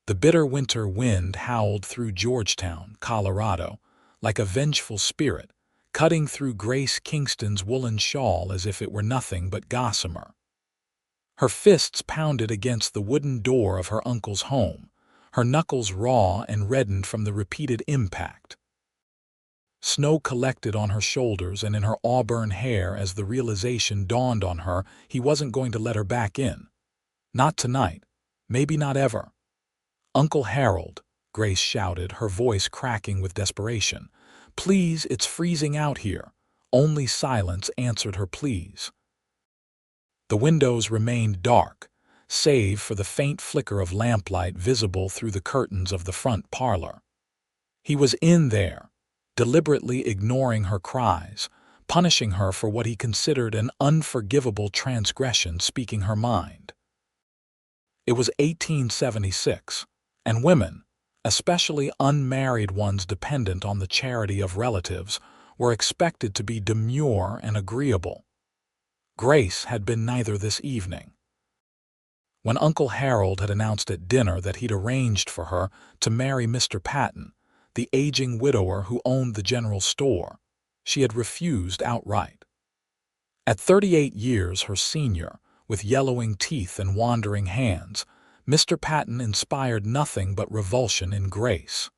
The bitter winter wind howled through Georgetown, Colorado, like a vengeful spirit, cutting through Grace Kingston's woolen shawl as if it were nothing but gossamer. Her fists pounded against the wooden door of her uncle's home, her knuckles raw and reddened from the repeated impact. Snow collected on her shoulders and in her auburn hair as the realization dawned on her he wasn't going to let her back in. Not tonight, maybe not ever. "Uncle Harold," Grace shouted, her voice cracking with desperation. "Please, it's freezing out here." Only silence answered her pleas. The windows remained dark, save for the faint flicker of lamplight visible through the curtains of the front parlor. He was in there, deliberately ignoring her cries, punishing her for what he considered an unforgivable transgression, speaking her mind. It was 1876, and women, especially unmarried ones dependent on the charity of relatives, were expected to be demure and agreeable. Grace had been neither this evening. When Uncle Harold had announced at dinner that he'd arranged for her to marry Mr. Patton, the aging widower who owned the general store, she had refused outright. At 38 years her senior, with yellowing teeth and wandering hands, Mr. Patton inspired nothing but revulsion in Grace.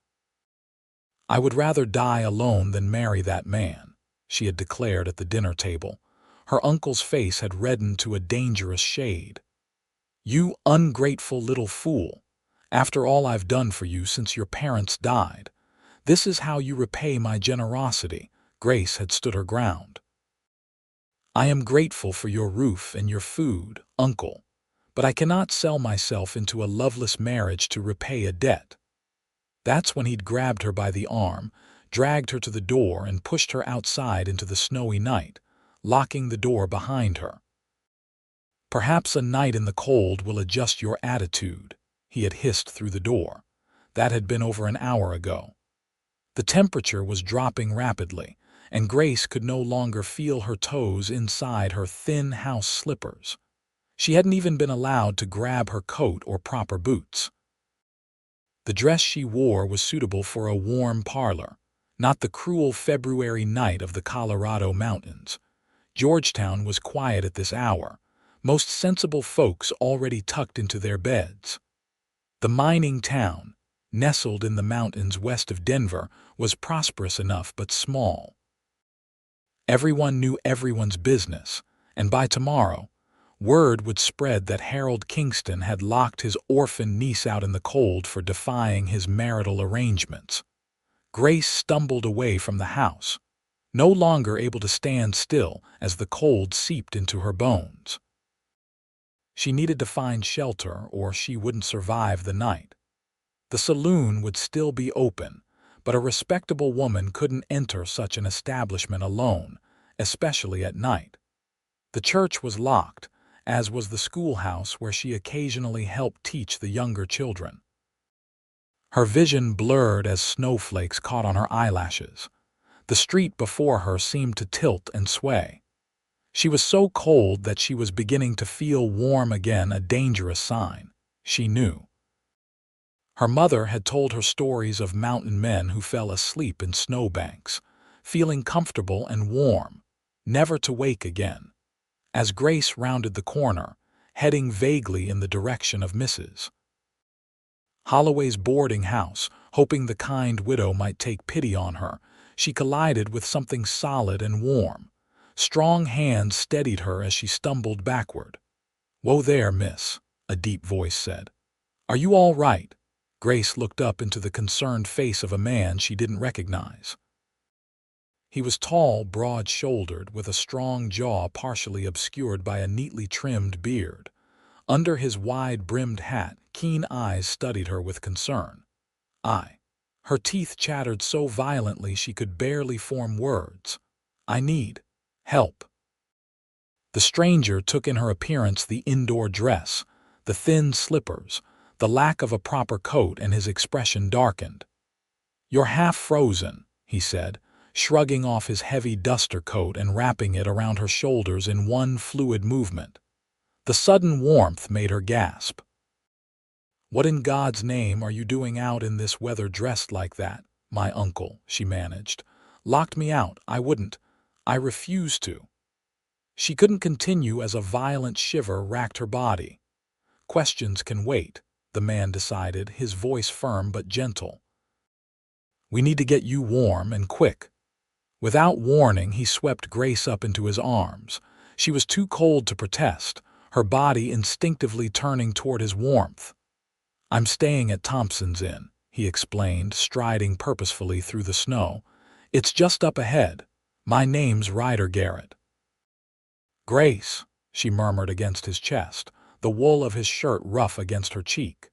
"I would rather die alone than marry that man," she had declared at the dinner table. Her uncle's face had reddened to a dangerous shade. "You ungrateful little fool. After all I've done for you since your parents died. This is how you repay my generosity." Grace had stood her ground. "I am grateful for your roof and your food, Uncle, but I cannot sell myself into a loveless marriage to repay a debt." That's when he'd grabbed her by the arm, dragged her to the door, and pushed her outside into the snowy night, locking the door behind her. "Perhaps a night in the cold will adjust your attitude," he had hissed through the door. That had been over an hour ago. The temperature was dropping rapidly, and Grace could no longer feel her toes inside her thin house slippers. She hadn't even been allowed to grab her coat or proper boots. The dress she wore was suitable for a warm parlor, not the cruel February night of the Colorado mountains. Georgetown was quiet at this hour, most sensible folks already tucked into their beds. The mining town, nestled in the mountains west of Denver, was prosperous enough but small. Everyone knew everyone's business, and by tomorrow, word would spread that Harold Kingston had locked his orphan niece out in the cold for defying his marital arrangements. Grace stumbled away from the house, no longer able to stand still as the cold seeped into her bones. She needed to find shelter or she wouldn't survive the night. The saloon would still be open, but a respectable woman couldn't enter such an establishment alone, especially at night. The church was locked, as was the schoolhouse where she occasionally helped teach the younger children. Her vision blurred as snowflakes caught on her eyelashes. The street before her seemed to tilt and sway. She was so cold that she was beginning to feel warm again, a dangerous sign, she knew. Her mother had told her stories of mountain men who fell asleep in snowbanks, feeling comfortable and warm, never to wake again. As Grace rounded the corner, heading vaguely in the direction of Mrs. Holloway's boarding house, hoping the kind widow might take pity on her, she collided with something solid and warm. Strong hands steadied her as she stumbled backward. "Whoa there, miss," a deep voice said. "Are you all right?" Grace looked up into the concerned face of a man she didn't recognize. He was tall, broad-shouldered, with a strong jaw partially obscured by a neatly trimmed beard. Under his wide-brimmed hat, keen eyes studied her with concern. Her teeth chattered so violently she could barely form words. "I need help." The stranger took in her appearance, the indoor dress, the thin slippers, the lack of a proper coat, and his expression darkened. "You're half frozen," he said, shrugging off his heavy duster coat and wrapping it around her shoulders in one fluid movement. The sudden warmth made her gasp. "What in God's name are you doing out in this weather dressed like that?" "My uncle," she managed, "locked me out. I wouldn't. I refused to." She couldn't continue as a violent shiver racked her body. "Questions can wait," the man decided, his voice firm but gentle. "We need to get you warm and quick." Without warning, he swept Grace up into his arms. She was too cold to protest, her body instinctively turning toward his warmth. "I'm staying at Thompson's Inn," he explained, striding purposefully through the snow. "It's just up ahead. My name's Ryder Garrett." "Grace," she murmured against his chest, the wool of his shirt rough against her cheek.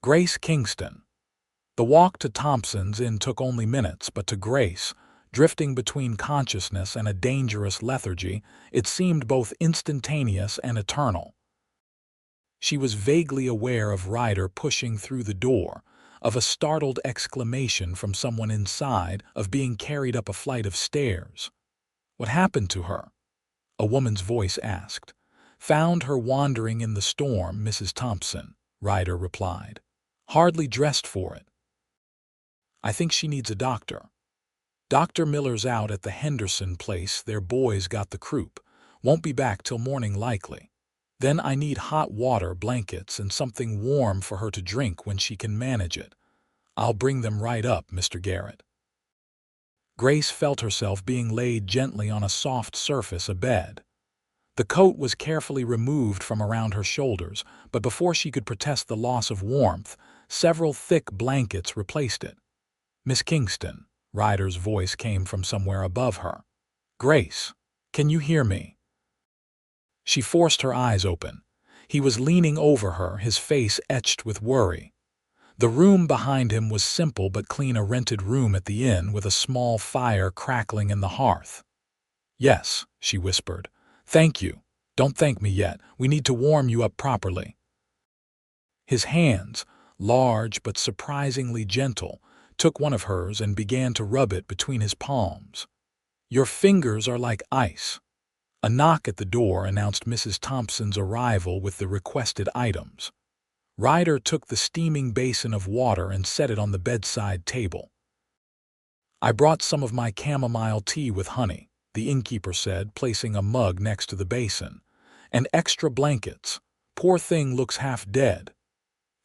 "Grace Kingston." The walk to Thompson's Inn took only minutes, but to Grace, drifting between consciousness and a dangerous lethargy, it seemed both instantaneous and eternal. She was vaguely aware of Ryder pushing through the door, of a startled exclamation from someone inside, of being carried up a flight of stairs. "What happened to her?" a woman's voice asked. "Found her wandering in the storm, Mrs. Thompson," Ryder replied. "Hardly dressed for it. I think she needs a doctor. Dr. Miller's out at the Henderson place, their boys got the croup. Won't be back till morning likely. Then I need hot water, blankets, and something warm for her to drink when she can manage it. I'll bring them right up, Mr. Garrett." Grace felt herself being laid gently on a soft surface, a bed. The coat was carefully removed from around her shoulders, but before she could protest the loss of warmth, several thick blankets replaced it. "Miss Kingston," Ryder's voice came from somewhere above her. "Grace, can you hear me?" She forced her eyes open. He was leaning over her, his face etched with worry. The room behind him was simple but clean, a rented room at the inn with a small fire crackling in the hearth. "Yes," she whispered. "Thank you. Don't thank me yet. We need to warm you up properly." His hands, large but surprisingly gentle, took one of hers and began to rub it between his palms. "Your fingers are like ice." A knock at the door announced Mrs. Thompson's arrival with the requested items. Ryder took the steaming basin of water and set it on the bedside table. "I brought some of my chamomile tea with honey," the innkeeper said, placing a mug next to the basin. "And extra blankets. Poor thing looks half dead."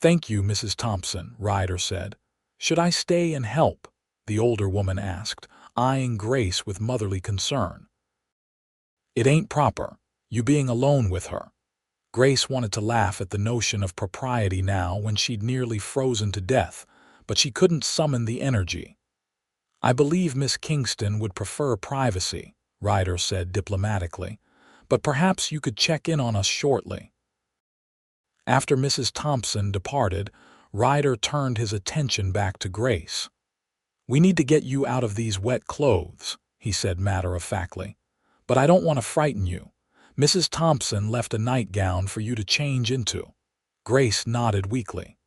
"Thank you, Mrs. Thompson," Ryder said. "Should I stay and help?" the older woman asked, eyeing Grace with motherly concern. "It ain't proper, you being alone with her." Grace wanted to laugh at the notion of propriety now when she'd nearly frozen to death, but she couldn't summon the energy. "I believe Miss Kingston would prefer privacy," Ryder said diplomatically, "but perhaps you could check in on us shortly." After Mrs. Thompson departed, Ryder turned his attention back to Grace. "We need to get you out of these wet clothes," he said matter-of-factly. "But I don't want to frighten you. Mrs. Thompson left a nightgown for you to change into." Grace nodded weakly.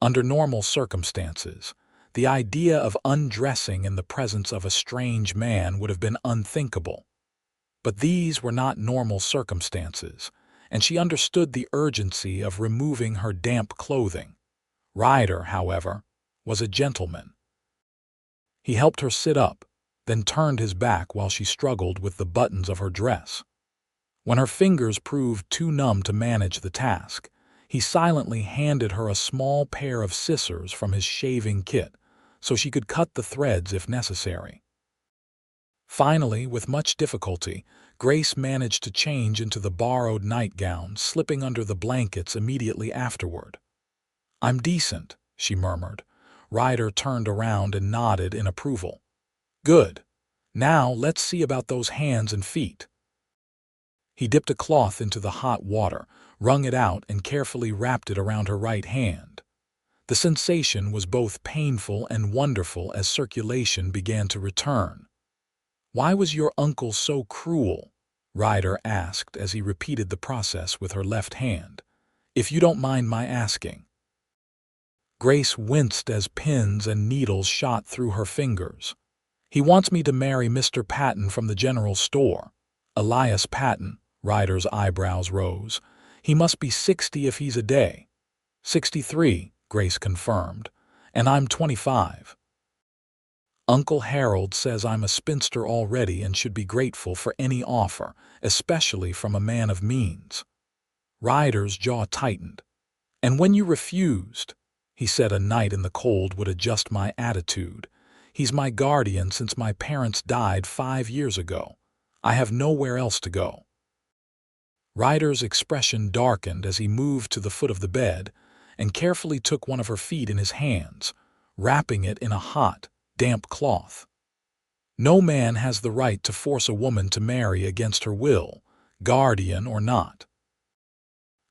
Under normal circumstances, the idea of undressing in the presence of a strange man would have been unthinkable. But these were not normal circumstances, and she understood the urgency of removing her damp clothing. Ryder, however, was a gentleman. He helped her sit up, then turned his back while she struggled with the buttons of her dress. When her fingers proved too numb to manage the task, he silently handed her a small pair of scissors from his shaving kit so she could cut the threads if necessary. Finally, with much difficulty, Grace managed to change into the borrowed nightgown, slipping under the blankets immediately afterward. "I'm decent," she murmured. Ryder turned around and nodded in approval. "Good. Now let's see about those hands and feet." He dipped a cloth into the hot water, wrung it out, and carefully wrapped it around her right hand. The sensation was both painful and wonderful as circulation began to return. "Why was your uncle so cruel?" Ryder asked as he repeated the process with her left hand. "If you don't mind my asking." Grace winced as pins and needles shot through her fingers. "He wants me to marry Mr. Patton from the general store." "Elias Patton," Ryder's eyebrows rose. "He must be 60 if he's a day." "63," Grace confirmed, "and I'm 25. Uncle Harold says I'm a spinster already and should be grateful for any offer, especially from a man of means." Ryder's jaw tightened. "And when you refused," he said, "a night in the cold would adjust my attitude. He's my guardian since my parents died 5 years ago. I have nowhere else to go." Ryder's expression darkened as he moved to the foot of the bed and carefully took one of her feet in his hands, wrapping it in a hot, damp cloth. "No man has the right to force a woman to marry against her will, guardian or not.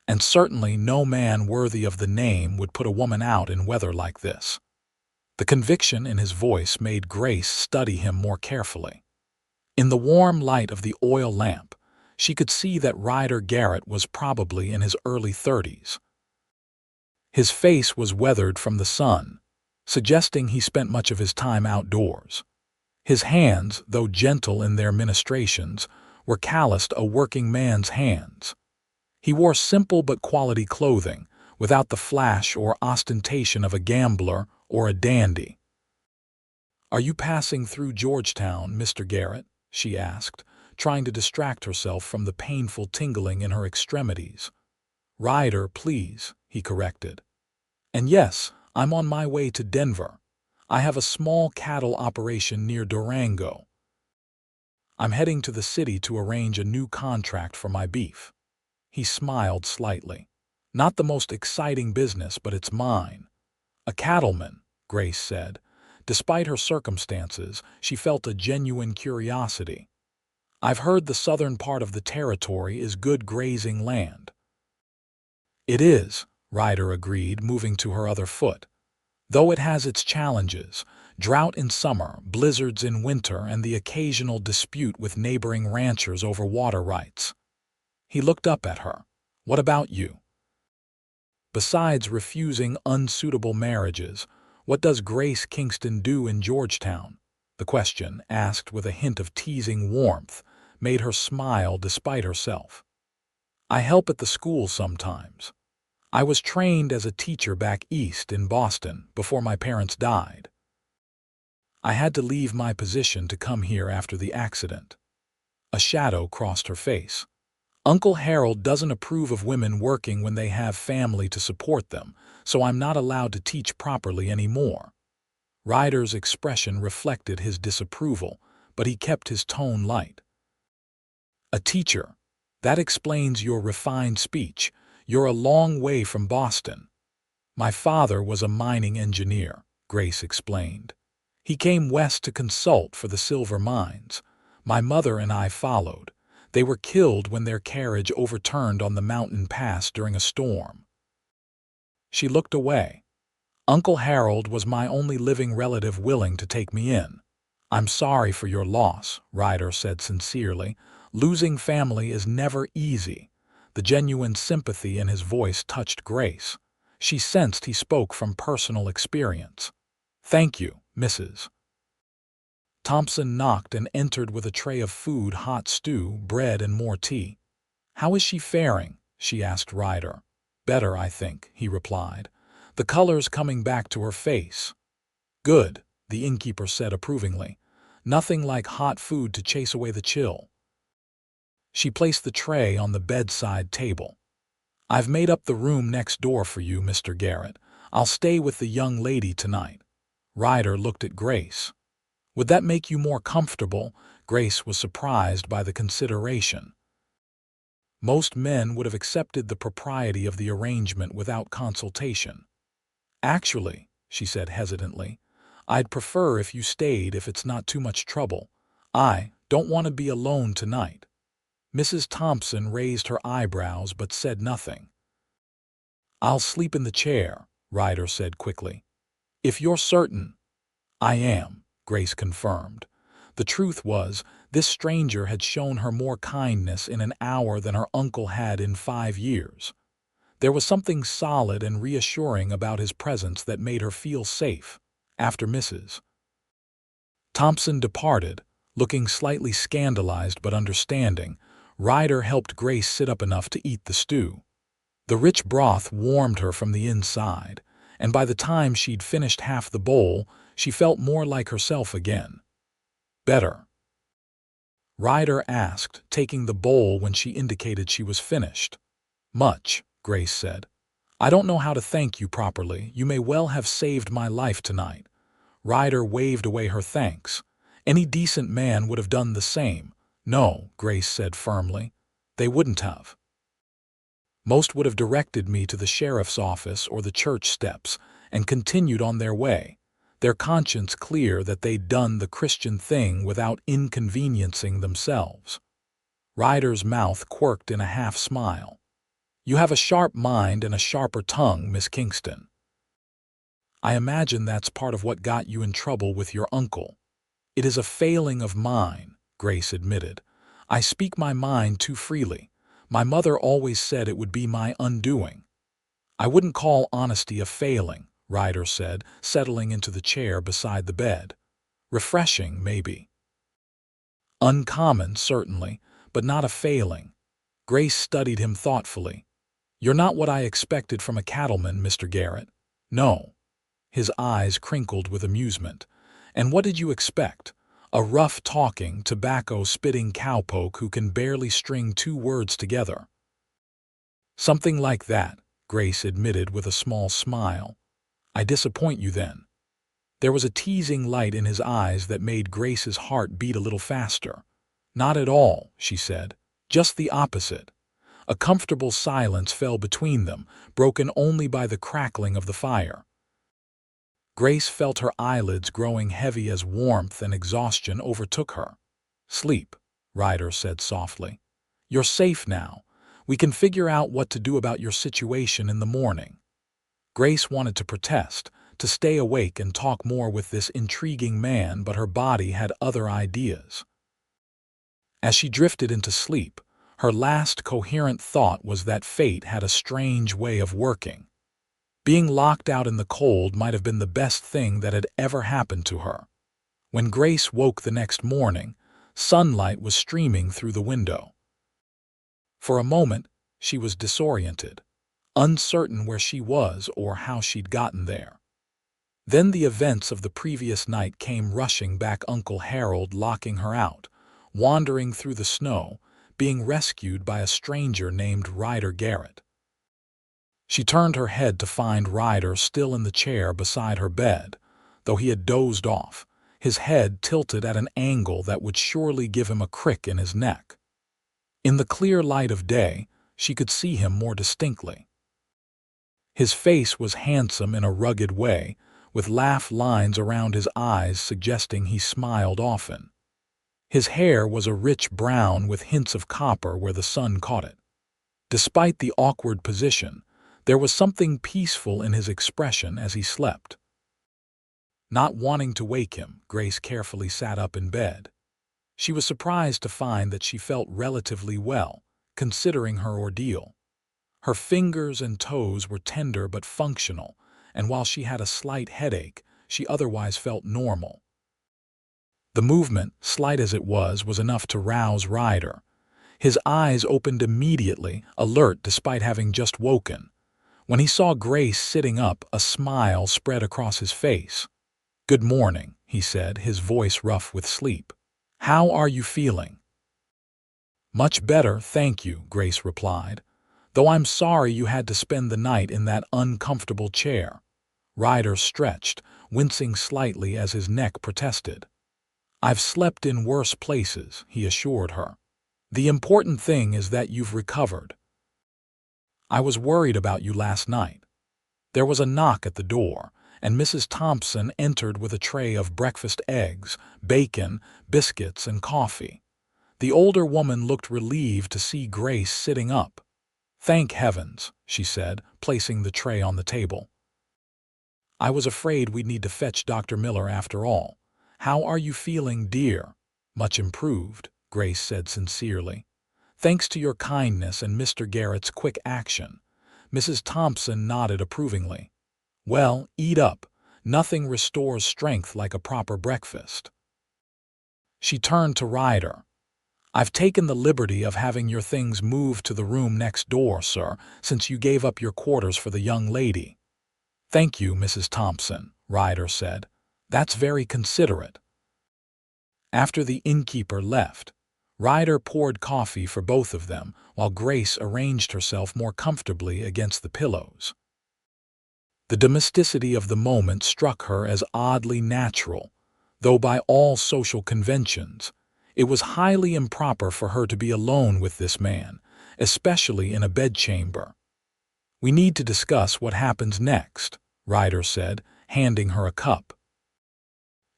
And certainly no man worthy of the name would put a woman out in weather like this." The conviction in his voice made Grace study him more carefully. In the warm light of the oil lamp, she could see that Ryder Garrett was probably in his early 30s. His face was weathered from the sun, suggesting he spent much of his time outdoors. His hands, though gentle in their ministrations, were calloused a working man's hands. He wore simple but quality clothing, without the flash or ostentation of a gambler or a dandy. "Are you passing through Georgetown, Mr. Garrett?" she asked, trying to distract herself from the painful tingling in her extremities. "Ryder, please," he corrected. "And yes, I'm on my way to Denver. I have a small cattle operation near Durango. I'm heading to the city to arrange a new contract for my beef." He smiled slightly. "Not the most exciting business, but it's mine." "A cattleman," Grace said. Despite her circumstances, she felt a genuine curiosity. "I've heard the southern part of the territory is good grazing land." "It is," Ryder agreed, moving to her other foot. "Though it has its challenges, drought in summer, blizzards in winter, and the occasional dispute with neighboring ranchers over water rights." He looked up at her. "What about you? Besides refusing unsuitable marriages, what does Grace Kingston do in Georgetown?" The question, asked with a hint of teasing warmth, made her smile despite herself. "I help at the school sometimes. I was trained as a teacher back east in Boston before my parents died. I had to leave my position to come here after the accident." A shadow crossed her face. "Uncle Harold doesn't approve of women working when they have family to support them, so I'm not allowed to teach properly anymore." Ryder's expression reflected his disapproval, but he kept his tone light. "A teacher. That explains your refined speech. You're a long way from Boston." "My father was a mining engineer," Grace explained. "He came west to consult for the silver mines. My mother and I followed. They were killed when their carriage overturned on the mountain pass during a storm." She looked away. "Uncle Harold was my only living relative willing to take me in." "I'm sorry for your loss," Ryder said sincerely. "Losing family is never easy." The genuine sympathy in his voice touched Grace. She sensed he spoke from personal experience. "Thank you, Mrs." Thompson knocked and entered with a tray of food, hot stew, bread, and more tea. "How is she faring?" she asked Ryder. "Better, I think," he replied, the colors coming back to her face. "Good," the innkeeper said approvingly. "Nothing like hot food to chase away the chill." She placed the tray on the bedside table. "I've made up the room next door for you, Mr. Garrett. I'll stay with the young lady tonight." Ryder looked at Grace. "Would that make you more comfortable?" Grace was surprised by the consideration. Most men would have accepted the propriety of the arrangement without consultation. "Actually," she said hesitantly, "I'd prefer if you stayed if it's not too much trouble. I don't want to be alone tonight." Mrs. Thompson raised her eyebrows but said nothing. "I'll sleep in the chair," Ryder said quickly. "If you're certain." "I am," Grace confirmed. The truth was, this stranger had shown her more kindness in an hour than her uncle had in 5 years. There was something solid and reassuring about his presence that made her feel safe. After Mrs. Thompson departed, looking slightly scandalized but understanding, Ryder helped Grace sit up enough to eat the stew. The rich broth warmed her from the inside, and by the time she'd finished half the bowl, she felt more like herself again. Better? Ryder asked, taking the bowl when she indicated she was finished. Much, Grace said. I don't know how to thank you properly. You may well have saved my life tonight. Ryder waved away her thanks. Any decent man would have done the same. No, Grace said firmly. They wouldn't have. Most would have directed me to the sheriff's office or the church steps and continued on their way, their conscience clear that they'd done the Christian thing without inconveniencing themselves. Ryder's mouth quirked in a half-smile. You have a sharp mind and a sharper tongue, Miss Kingston. I imagine that's part of what got you in trouble with your uncle. It is a failing of mine, Grace admitted. I speak my mind too freely. My mother always said it would be my undoing. I wouldn't call honesty a failing, Ryder said, settling into the chair beside the bed. Refreshing, maybe. Uncommon, certainly, but not a failing. Grace studied him thoughtfully. You're not what I expected from a cattleman, Mr. Garrett. No. His eyes crinkled with amusement. And what did you expect? A rough-talking, tobacco-spitting cowpoke who can barely string two words together. Something like that, Grace admitted with a small smile. I disappoint you then. There was a teasing light in his eyes that made Grace's heart beat a little faster. Not at all, she said. Just the opposite. A comfortable silence fell between them, broken only by the crackling of the fire. Grace felt her eyelids growing heavy as warmth and exhaustion overtook her. Sleep, Ryder said softly. You're safe now. We can figure out what to do about your situation in the morning. Grace wanted to protest, to stay awake and talk more with this intriguing man, but her body had other ideas. As she drifted into sleep, her last coherent thought was that fate had a strange way of working. Being locked out in the cold might have been the best thing that had ever happened to her. When Grace woke the next morning, sunlight was streaming through the window. For a moment, she was disoriented, uncertain where she was or how she'd gotten there. Then the events of the previous night came rushing back. Uncle Harold locking her out, wandering through the snow, being rescued by a stranger named Ryder Garrett. She turned her head to find Ryder still in the chair beside her bed, though he had dozed off, his head tilted at an angle that would surely give him a crick in his neck. In the clear light of day, she could see him more distinctly. His face was handsome in a rugged way, with laugh lines around his eyes suggesting he smiled often. His hair was a rich brown with hints of copper where the sun caught it. Despite the awkward position, there was something peaceful in his expression as he slept. Not wanting to wake him, Grace carefully sat up in bed. She was surprised to find that she felt relatively well, considering her ordeal. Her fingers and toes were tender but functional, and while she had a slight headache, she otherwise felt normal. The movement, slight as it was enough to rouse Ryder. His eyes opened immediately, alert despite having just woken. When he saw Grace sitting up, a smile spread across his face. "Good morning," he said, his voice rough with sleep. "How are you feeling?" "Much better, thank you," Grace replied, "though I'm sorry you had to spend the night in that uncomfortable chair." Ryder stretched, wincing slightly as his neck protested. "I've slept in worse places," he assured her. "The important thing is that you've recovered. I was worried about you last night." There was a knock at the door, and Mrs. Thompson entered with a tray of breakfast eggs, bacon, biscuits, and coffee. The older woman looked relieved to see Grace sitting up. "Thank heavens," she said, placing the tray on the table. "I was afraid we'd need to fetch Dr. Miller after all. How are you feeling, dear?" "Much improved," Grace said sincerely. "Thanks to your kindness and Mr. Garrett's quick action." Mrs. Thompson nodded approvingly. "Well, eat up. Nothing restores strength like a proper breakfast." She turned to Ryder. I've taken the liberty of having your things moved to the room next door, sir, since you gave up your quarters for the young lady." "Thank you, Mrs. Thompson," Ryder said. "That's very considerate." After the innkeeper left, Ryder poured coffee for both of them while Grace arranged herself more comfortably against the pillows. The domesticity of the moment struck her as oddly natural, though by all social conventions, it was highly improper for her to be alone with this man, especially in a bedchamber. "We need to discuss what happens next," Ryder said, handing her a cup.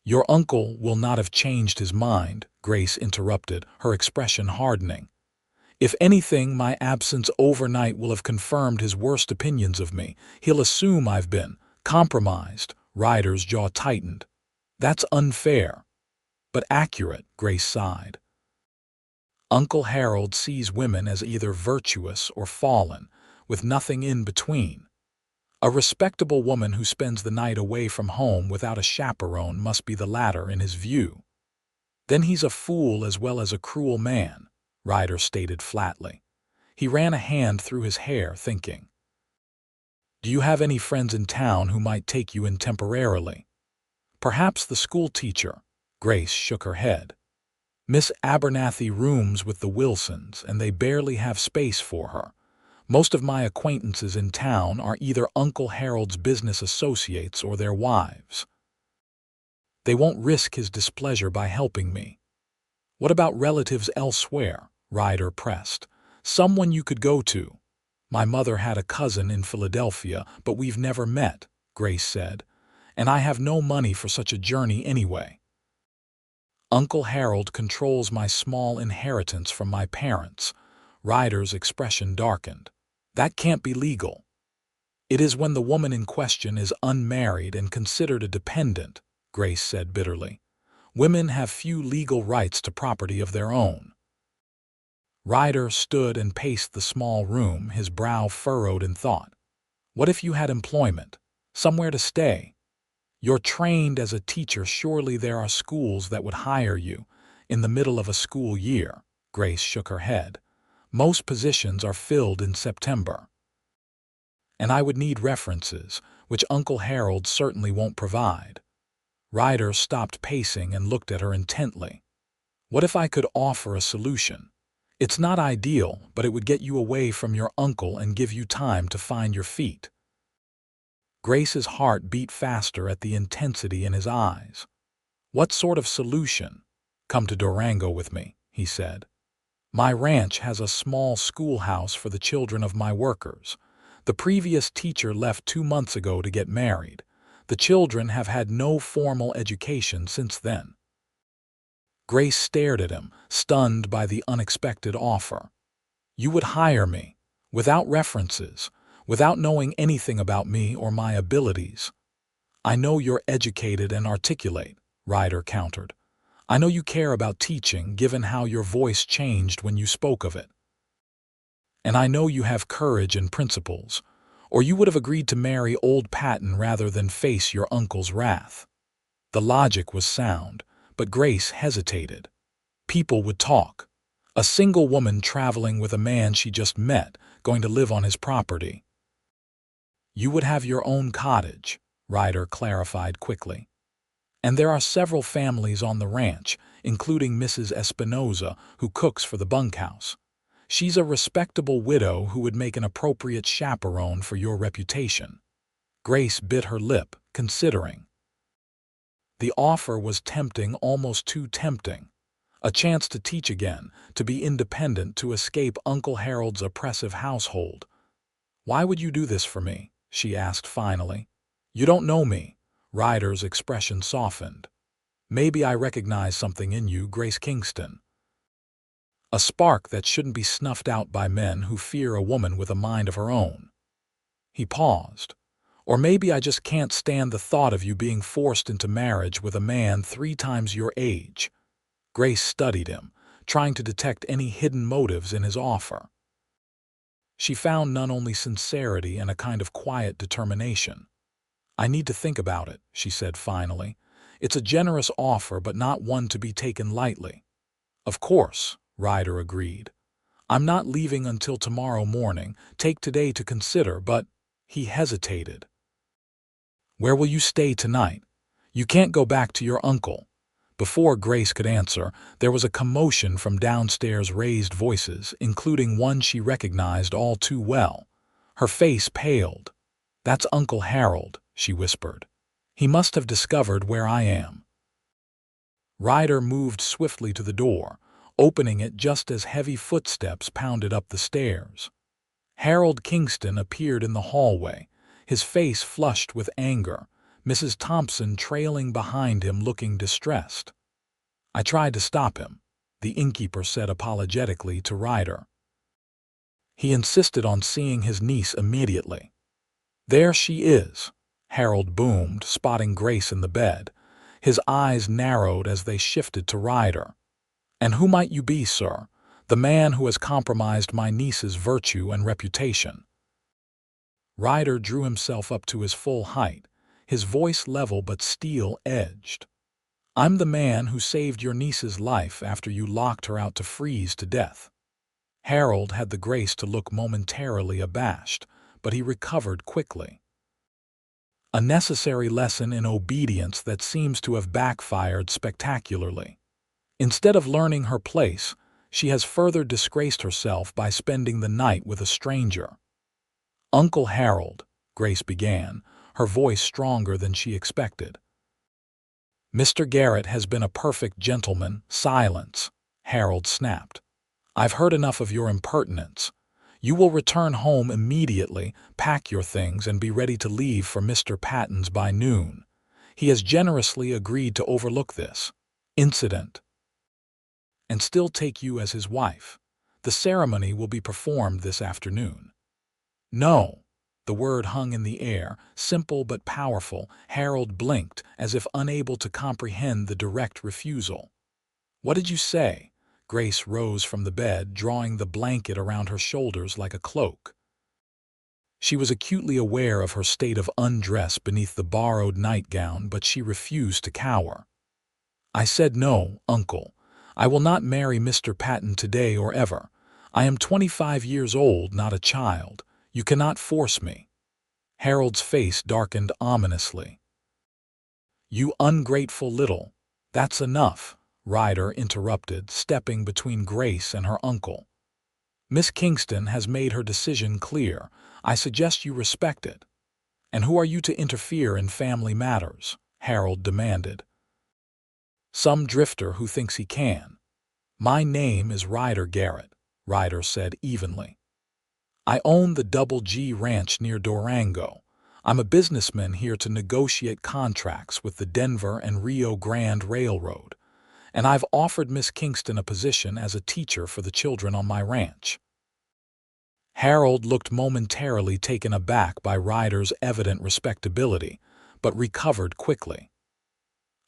"Your uncle will not have changed his mind," Grace interrupted, her expression hardening. "If anything, my absence overnight will have confirmed his worst opinions of me. He'll assume I've been compromised." Ryder's jaw tightened. "That's unfair, but accurate," Grace sighed. "Uncle Harold sees women as either virtuous or fallen, with nothing in between. A respectable woman who spends the night away from home without a chaperone must be the latter in his view." "Then he's a fool as well as a cruel man," Ryder stated flatly. He ran a hand through his hair, thinking. "Do you have any friends in town who might take you in temporarily?" "Perhaps the school teacher." Grace shook her head. "Miss Abernathy rooms with the Wilsons, and they barely have space for her. Most of my acquaintances in town are either Uncle Harold's business associates or their wives. They won't risk his displeasure by helping me." "What about relatives elsewhere?" Ryder pressed. "Someone you could go to." "My mother had a cousin in Philadelphia, but we've never met," Grace said. "And I have no money for such a journey anyway. Uncle Harold controls my small inheritance from my parents." Ryder's expression darkened. "That can't be legal." "It is when the woman in question is unmarried and considered a dependent," Grace said bitterly. "Women have few legal rights to property of their own." Ryder stood and paced the small room, his brow furrowed in thought. "What if you had employment? Somewhere to stay? You're trained as a teacher. Surely there are schools that would hire you in the middle of a school year." Grace shook her head. "Most positions are filled in September. And I would need references, which Uncle Harold certainly won't provide." Ryder stopped pacing and looked at her intently. "What if I could offer a solution? It's not ideal, but it would get you away from your uncle and give you time to find your feet." Grace's heart beat faster at the intensity in his eyes. "What sort of solution?" "Come to Durango with me," he said. "My ranch has a small schoolhouse for the children of my workers. The previous teacher left 2 months ago to get married. The children have had no formal education since then." Grace stared at him, stunned by the unexpected offer. "You would hire me, without references, without knowing anything about me or my abilities?" "I know you're educated and articulate," Ryder countered. "I know you care about teaching, given how your voice changed when you spoke of it. And I know you have courage and principles, or you would have agreed to marry old Patton rather than face your uncle's wrath." The logic was sound, but Grace hesitated. People would talk. A single woman traveling with a man she just met, going to live on his property. "You would have your own cottage," Ryder clarified quickly. "And there are several families on the ranch, including Mrs. Espinoza, who cooks for the bunkhouse. She's a respectable widow who would make an appropriate chaperone for your reputation." Grace bit her lip, considering. The offer was tempting, almost too tempting. A chance to teach again, to be independent, to escape Uncle Harold's oppressive household. "Why would you do this for me?" she asked finally. "You don't know me." Ryder's expression softened. "Maybe I recognize something in you, Grace Kingston. A spark that shouldn't be snuffed out by men who fear a woman with a mind of her own." He paused. "Or maybe I just can't stand the thought of you being forced into marriage with a man 3 times your age." Grace studied him, trying to detect any hidden motives in his offer. She found none, only sincerity and a kind of quiet determination. "I need to think about it," she said finally. "It's a generous offer, but not one to be taken lightly." "Of course," Ryder agreed. I'm not leaving until tomorrow morning. Take today to consider, but he hesitated. Where will you stay tonight? You can't go back to your uncle. Before Grace could answer, there was a commotion from downstairs, raised voices, including one she recognized all too well. Her face paled. That's Uncle Harold, she whispered. He must have discovered where I am. Ryder moved swiftly to the door, opening it just as heavy footsteps pounded up the stairs. Harold Kingston appeared in the hallway, his face flushed with anger, Mrs. Thompson trailing behind him looking distressed. I tried to stop him, the innkeeper said apologetically to Ryder. He insisted on seeing his niece immediately. There she is, Harold boomed, spotting Grace in the bed. His eyes narrowed as they shifted to Ryder. And who might you be, sir? The man who has compromised my niece's virtue and reputation. Ryder drew himself up to his full height, his voice level but steel-edged. I'm the man who saved your niece's life after you locked her out to freeze to death. Harold had the grace to look momentarily abashed, but he recovered quickly. A necessary lesson in obedience that seems to have backfired spectacularly. Instead of learning her place, she has further disgraced herself by spending the night with a stranger. Uncle Harold, Grace began, her voice stronger than she expected. Mr. Garrett has been a perfect gentleman. Silence, Harold snapped. I've heard enough of your impertinence. You will return home immediately, pack your things, and be ready to leave for Mr. Patton's by noon. He has generously agreed to overlook this incident and still take you as his wife. The ceremony will be performed this afternoon. No. The word hung in the air, simple but powerful. Harold blinked, as if unable to comprehend the direct refusal. What did you say? Grace rose from the bed, drawing the blanket around her shoulders like a cloak. She was acutely aware of her state of undress beneath the borrowed nightgown, but she refused to cower. I said no, Uncle. I will not marry Mr. Patton today or ever. I am 25 years old, not a child. You cannot force me. Harold's face darkened ominously. You ungrateful little. That's enough, Ryder interrupted, stepping between Grace and her uncle. Miss Kingston has made her decision clear. I suggest you respect it. And who are you to interfere in family matters? Harold demanded. Some drifter who thinks he can. My name is Ryder Garrett, Ryder said evenly. I own the Double G Ranch near Durango. I'm a businessman here to negotiate contracts with the Denver and Rio Grande Railroad, and I've offered Miss Kingston a position as a teacher for the children on my ranch. Harold looked momentarily taken aback by Ryder's evident respectability, but recovered quickly.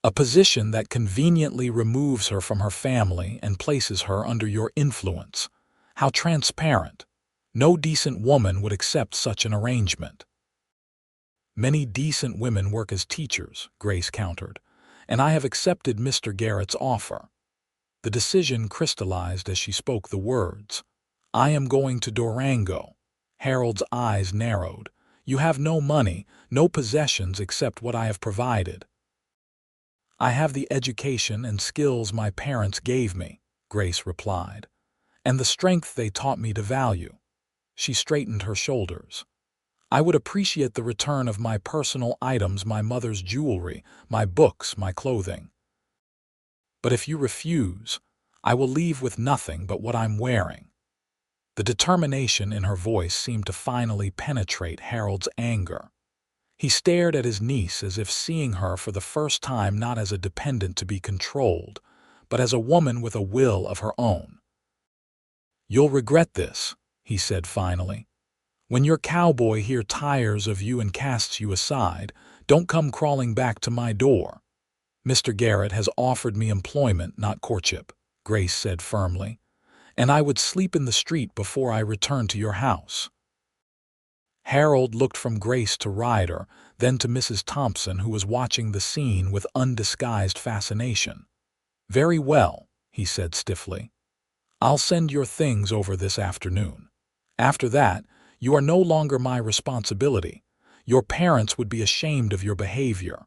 A position that conveniently removes her from her family and places her under your influence. How transparent. No decent woman would accept such an arrangement. Many decent women work as teachers, Grace countered, and I have accepted Mr. Garrett's offer. The decision crystallized as she spoke the words. I am going to Durango. Harold's eyes narrowed. You have no money, no possessions except what I have provided. I have the education and skills my parents gave me, Grace replied, and the strength they taught me to value. She straightened her shoulders. I would appreciate the return of my personal items, my mother's jewelry, my books, my clothing. But if you refuse, I will leave with nothing but what I'm wearing. The determination in her voice seemed to finally penetrate Harold's anger. He stared at his niece as if seeing her for the first time not as a dependent to be controlled, but as a woman with a will of her own. You'll regret this, he said finally. When your cowboy here tires of you and casts you aside, don't come crawling back to my door. Mr. Garrett has offered me employment, not courtship, Grace said firmly, and I would sleep in the street before I return to your house. Harold looked from Grace to Ryder, then to Mrs. Thompson, who was watching the scene with undisguised fascination. Very well, he said stiffly. I'll send your things over this afternoon. After that, you are no longer my responsibility. Your parents would be ashamed of your behavior."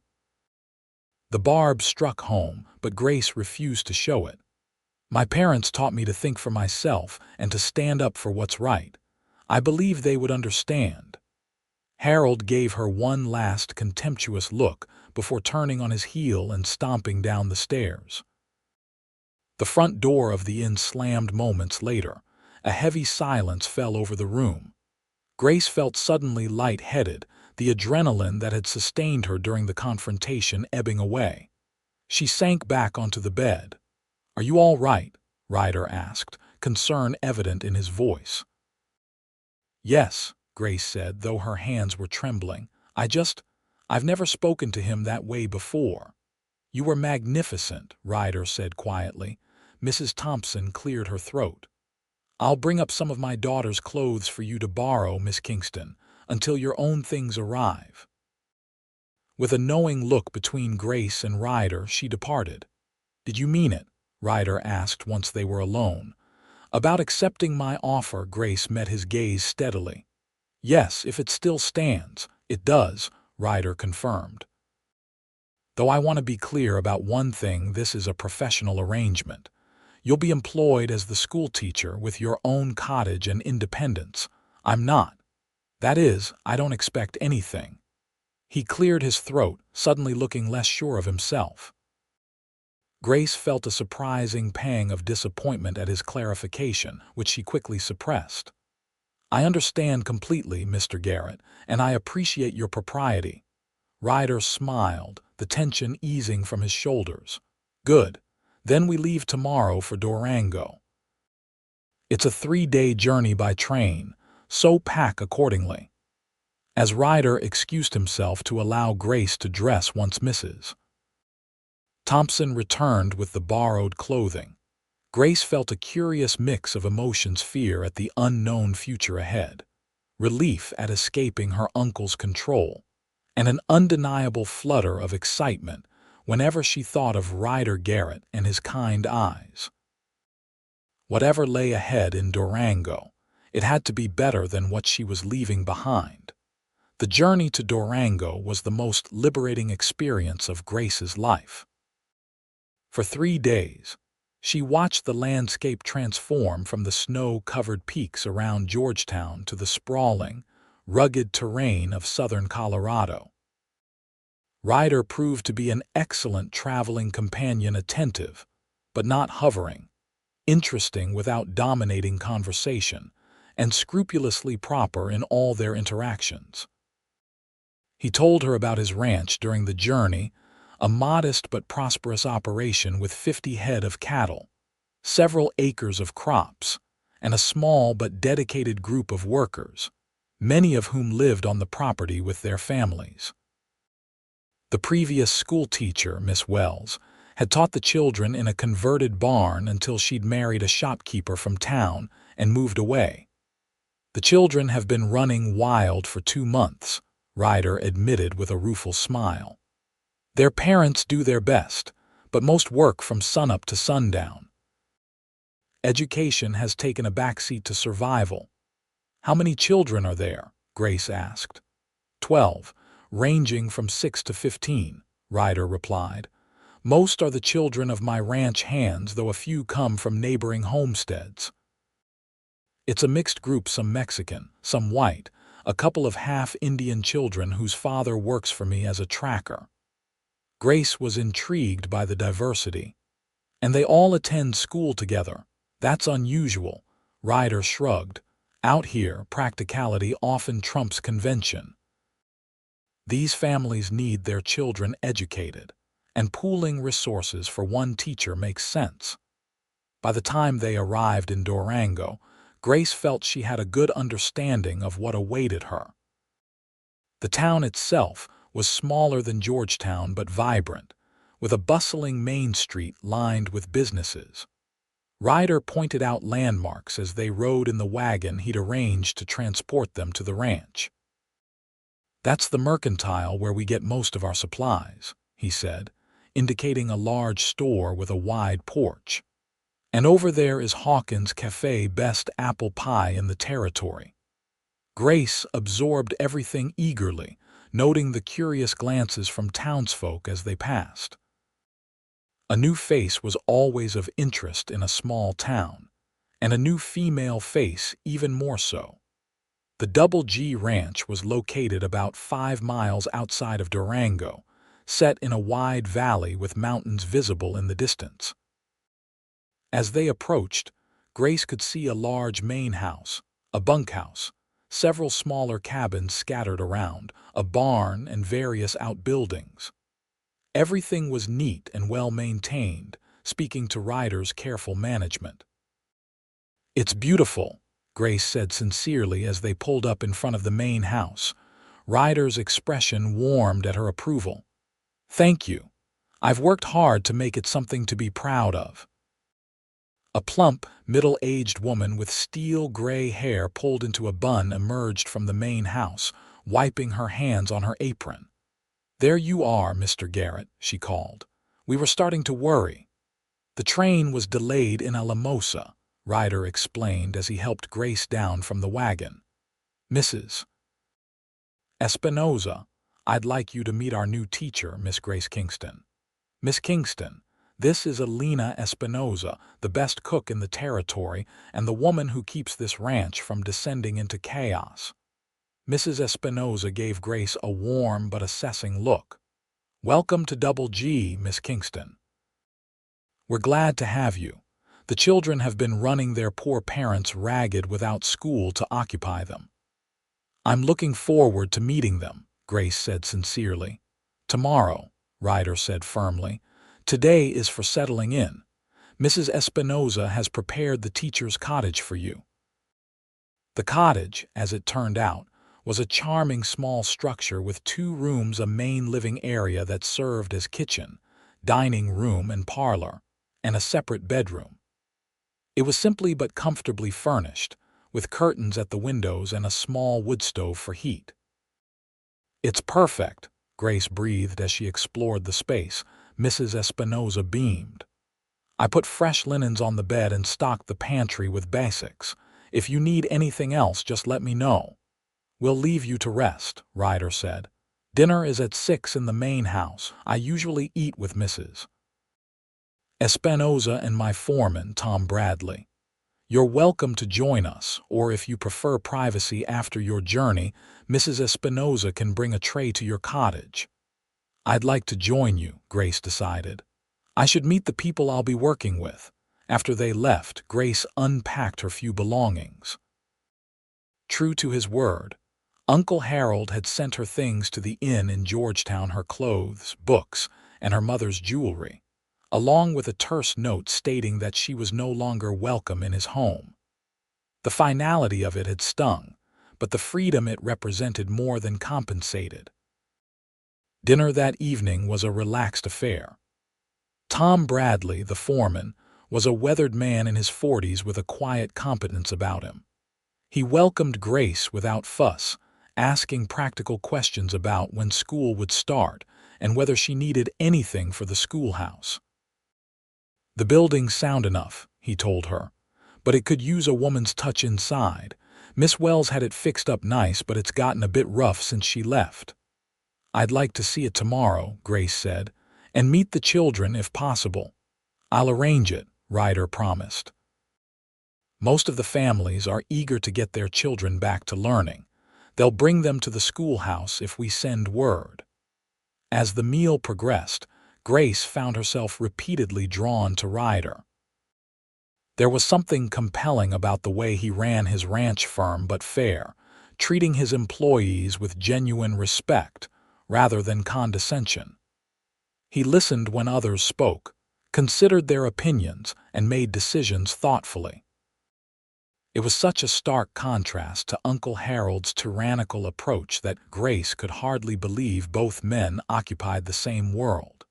The barb struck home, but Grace refused to show it. "My parents taught me to think for myself and to stand up for what's right. I believe they would understand." Harold gave her one last contemptuous look before turning on his heel and stomping down the stairs. The front door of the inn slammed moments later. A heavy silence fell over the room. Grace felt suddenly light-headed, the adrenaline that had sustained her during the confrontation ebbing away. She sank back onto the bed. "Are you all right?" Ryder asked, concern evident in his voice. "Yes," Grace said, though her hands were trembling. I've never spoken to him that way before." "You were magnificent," Ryder said quietly. Mrs. Thompson cleared her throat. "I'll bring up some of my daughter's clothes for you to borrow, Miss Kingston, until your own things arrive." With a knowing look between Grace and Ryder, she departed. "Did you mean it?" Ryder asked once they were alone. "About accepting my offer," Grace met his gaze steadily. "Yes, if it still stands." "It does," Ryder confirmed. "Though I want to be clear about one thing, this is a professional arrangement. You'll be employed as the school teacher with your own cottage and independence. I'm not. That is, I don't expect anything." He cleared his throat, suddenly looking less sure of himself. Grace felt a surprising pang of disappointment at his clarification, which she quickly suppressed. "I understand completely, Mr. Garrett, and I appreciate your propriety." Ryder smiled, the tension easing from his shoulders. "Good. Then we leave tomorrow for Durango. It's a 3-day journey by train, so pack accordingly." As Ryder excused himself to allow Grace to dress once Mrs. Thompson returned with the borrowed clothing. Grace felt a curious mix of emotions: fear at the unknown future ahead, relief at escaping her uncle's control, and an undeniable flutter of excitement whenever she thought of Ryder Garrett and his kind eyes. Whatever lay ahead in Durango, it had to be better than what she was leaving behind. The journey to Durango was the most liberating experience of Grace's life. For 3 days, she watched the landscape transform from the snow-covered peaks around Georgetown to the sprawling, rugged terrain of southern Colorado. Ryder proved to be an excellent traveling companion, attentive, but not hovering, interesting without dominating conversation, and scrupulously proper in all their interactions. He told her about his ranch during the journey, a modest but prosperous operation with 50 head of cattle, several acres of crops, and a small but dedicated group of workers, many of whom lived on the property with their families. The previous school teacher, Miss Wells, had taught the children in a converted barn until she'd married a shopkeeper from town and moved away. "The children have been running wild for 2 months, Ryder admitted with a rueful smile. "Their parents do their best, but most work from sunup to sundown. Education has taken a backseat to survival." "How many children are there?" Grace asked. 12, ranging from 6 to 15, Ryder replied. "Most are the children of my ranch hands, though a few come from neighboring homesteads. It's a mixed group, some Mexican, some white, a couple of half-Indian children whose father works for me as a tracker." Grace was intrigued by the diversity. "And they all attend school together. That's unusual," Ryder shrugged. "Out here, practicality often trumps convention. These families need their children educated, and pooling resources for one teacher makes sense." By the time they arrived in Durango, Grace felt she had a good understanding of what awaited her. The town itself was smaller than Georgetown but vibrant, with a bustling main street lined with businesses. Ryder pointed out landmarks as they rode in the wagon he'd arranged to transport them to the ranch. "That's the mercantile where we get most of our supplies," he said, indicating a large store with a wide porch. And over there is Hawkins' Cafe, best apple pie in the territory. Grace absorbed everything eagerly, noting the curious glances from townsfolk as they passed. A new face was always of interest in a small town, and a new female face even more so. The Double G Ranch was located about 5 miles outside of Durango, set in a wide valley with mountains visible in the distance. As they approached, Grace could see a large main house, a bunkhouse, several smaller cabins scattered around, a barn, and various outbuildings. Everything was neat and well maintained, speaking to Ryder's careful management. "It's beautiful," Grace said sincerely as they pulled up in front of the main house. Ryder's expression warmed at her approval. "Thank you. I've worked hard to make it something to be proud of." A plump, middle-aged woman with steel gray hair pulled into a bun emerged from the main house, wiping her hands on her apron. "There you are, Mr. Garrett," she called. "We were starting to worry." "The train was delayed in Alamosa," Ryder explained as he helped Grace down from the wagon. "Mrs. Espinoza, I'd like you to meet our new teacher, Miss Grace Kingston. Miss Kingston, this is Alina Espinoza, the best cook in the territory and the woman who keeps this ranch from descending into chaos." Mrs. Espinoza gave Grace a warm but assessing look. "Welcome to Double G, Miss Kingston. We're glad to have you. The children have been running their poor parents ragged without school to occupy them." "I'm looking forward to meeting them," Grace said sincerely. "Tomorrow," Ryder said firmly. "Today is for settling in. Mrs. Espinoza has prepared the teacher's cottage for you." The cottage, as it turned out, was a charming small structure with 2 rooms, a main living area that served as kitchen, dining room, and parlor, and a separate bedroom. It was simply but comfortably furnished, with curtains at the windows and a small wood stove for heat. "It's perfect," Grace breathed as she explored the space. Mrs. Espinoza beamed. "I put fresh linens on the bed and stocked the pantry with basics. If you need anything else, just let me know." "We'll leave you to rest," Ryder said. "Dinner is at 6 in the main house. I usually eat with Mrs. Espinoza and my foreman, Tom Bradley. You're welcome to join us, or if you prefer privacy after your journey, Mrs. Espinoza can bring a tray to your cottage." "I'd like to join you," Grace decided. "I should meet the people I'll be working with." After they left, Grace unpacked her few belongings. True to his word, Uncle Harold had sent her things to the inn in Georgetown, her clothes, books, and her mother's jewelry, along with a terse note stating that she was no longer welcome in his home. The finality of it had stung, but the freedom it represented more than compensated. Dinner that evening was a relaxed affair. Tom Bradley, the foreman, was a weathered man in his 40s with a quiet competence about him. He welcomed Grace without fuss, asking practical questions about when school would start and whether she needed anything for the schoolhouse. "The building's sound enough," he told her, "but it could use a woman's touch inside. Miss Wells had it fixed up nice, but it's gotten a bit rough since she left." "I'd like to see it tomorrow," Grace said, "and meet the children if possible." "I'll arrange it," Ryder promised. Most of the families are eager to get their children back to learning. They'll bring them to the schoolhouse if we send word. As the meal progressed, Grace found herself repeatedly drawn to Ryder. There was something compelling about the way he ran his ranch firm but fair, treating his employees with genuine respect rather than condescension. He listened when others spoke, considered their opinions, and made decisions thoughtfully. It was such a stark contrast to Uncle Harold's tyrannical approach that Grace could hardly believe both men occupied the same world.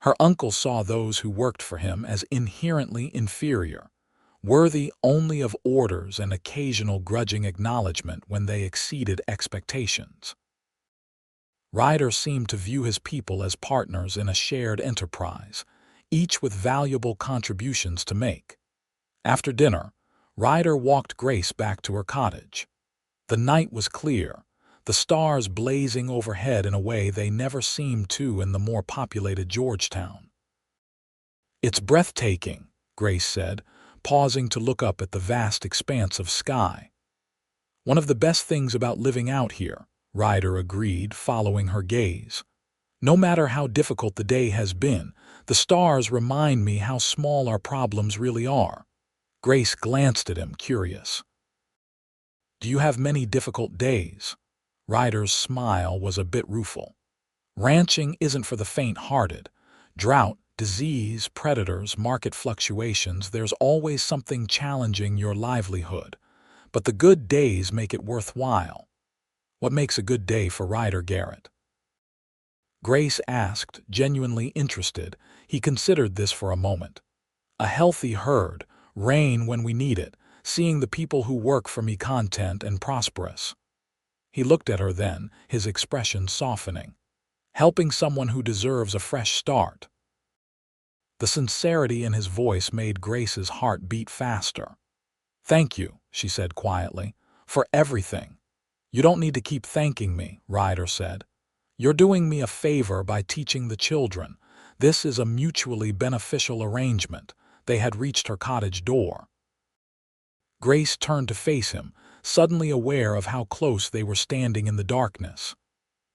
Her uncle saw those who worked for him as inherently inferior, worthy only of orders and occasional grudging acknowledgement when they exceeded expectations. Ryder seemed to view his people as partners in a shared enterprise, each with valuable contributions to make. After dinner, Ryder walked Grace back to her cottage. The night was clear, the stars blazing overhead in a way they never seemed to in the more populated Georgetown. "It's breathtaking," Grace said, pausing to look up at the vast expanse of sky. "One of the best things about living out here," Ryder agreed, following her gaze. "No matter how difficult the day has been, the stars remind me how small our problems really are." Grace glanced at him, curious. "Do you have many difficult days?" Ryder's smile was a bit rueful. "Ranching isn't for the faint-hearted. Drought, disease, predators, market fluctuations, there's always something challenging your livelihood. But the good days make it worthwhile." "What makes a good day for Ryder Garrett?" Grace asked, genuinely interested. He considered this for a moment. "A healthy herd, rain when we need it, seeing the people who work for me content and prosperous." He looked at her then, his expression softening. "Helping someone who deserves a fresh start." The sincerity in his voice made Grace's heart beat faster. "Thank you," she said quietly, "for everything." "You don't need to keep thanking me," Ryder said. "You're doing me a favor by teaching the children. This is a mutually beneficial arrangement." They had reached her cottage door. Grace turned to face him, suddenly aware of how close they were standing in the darkness.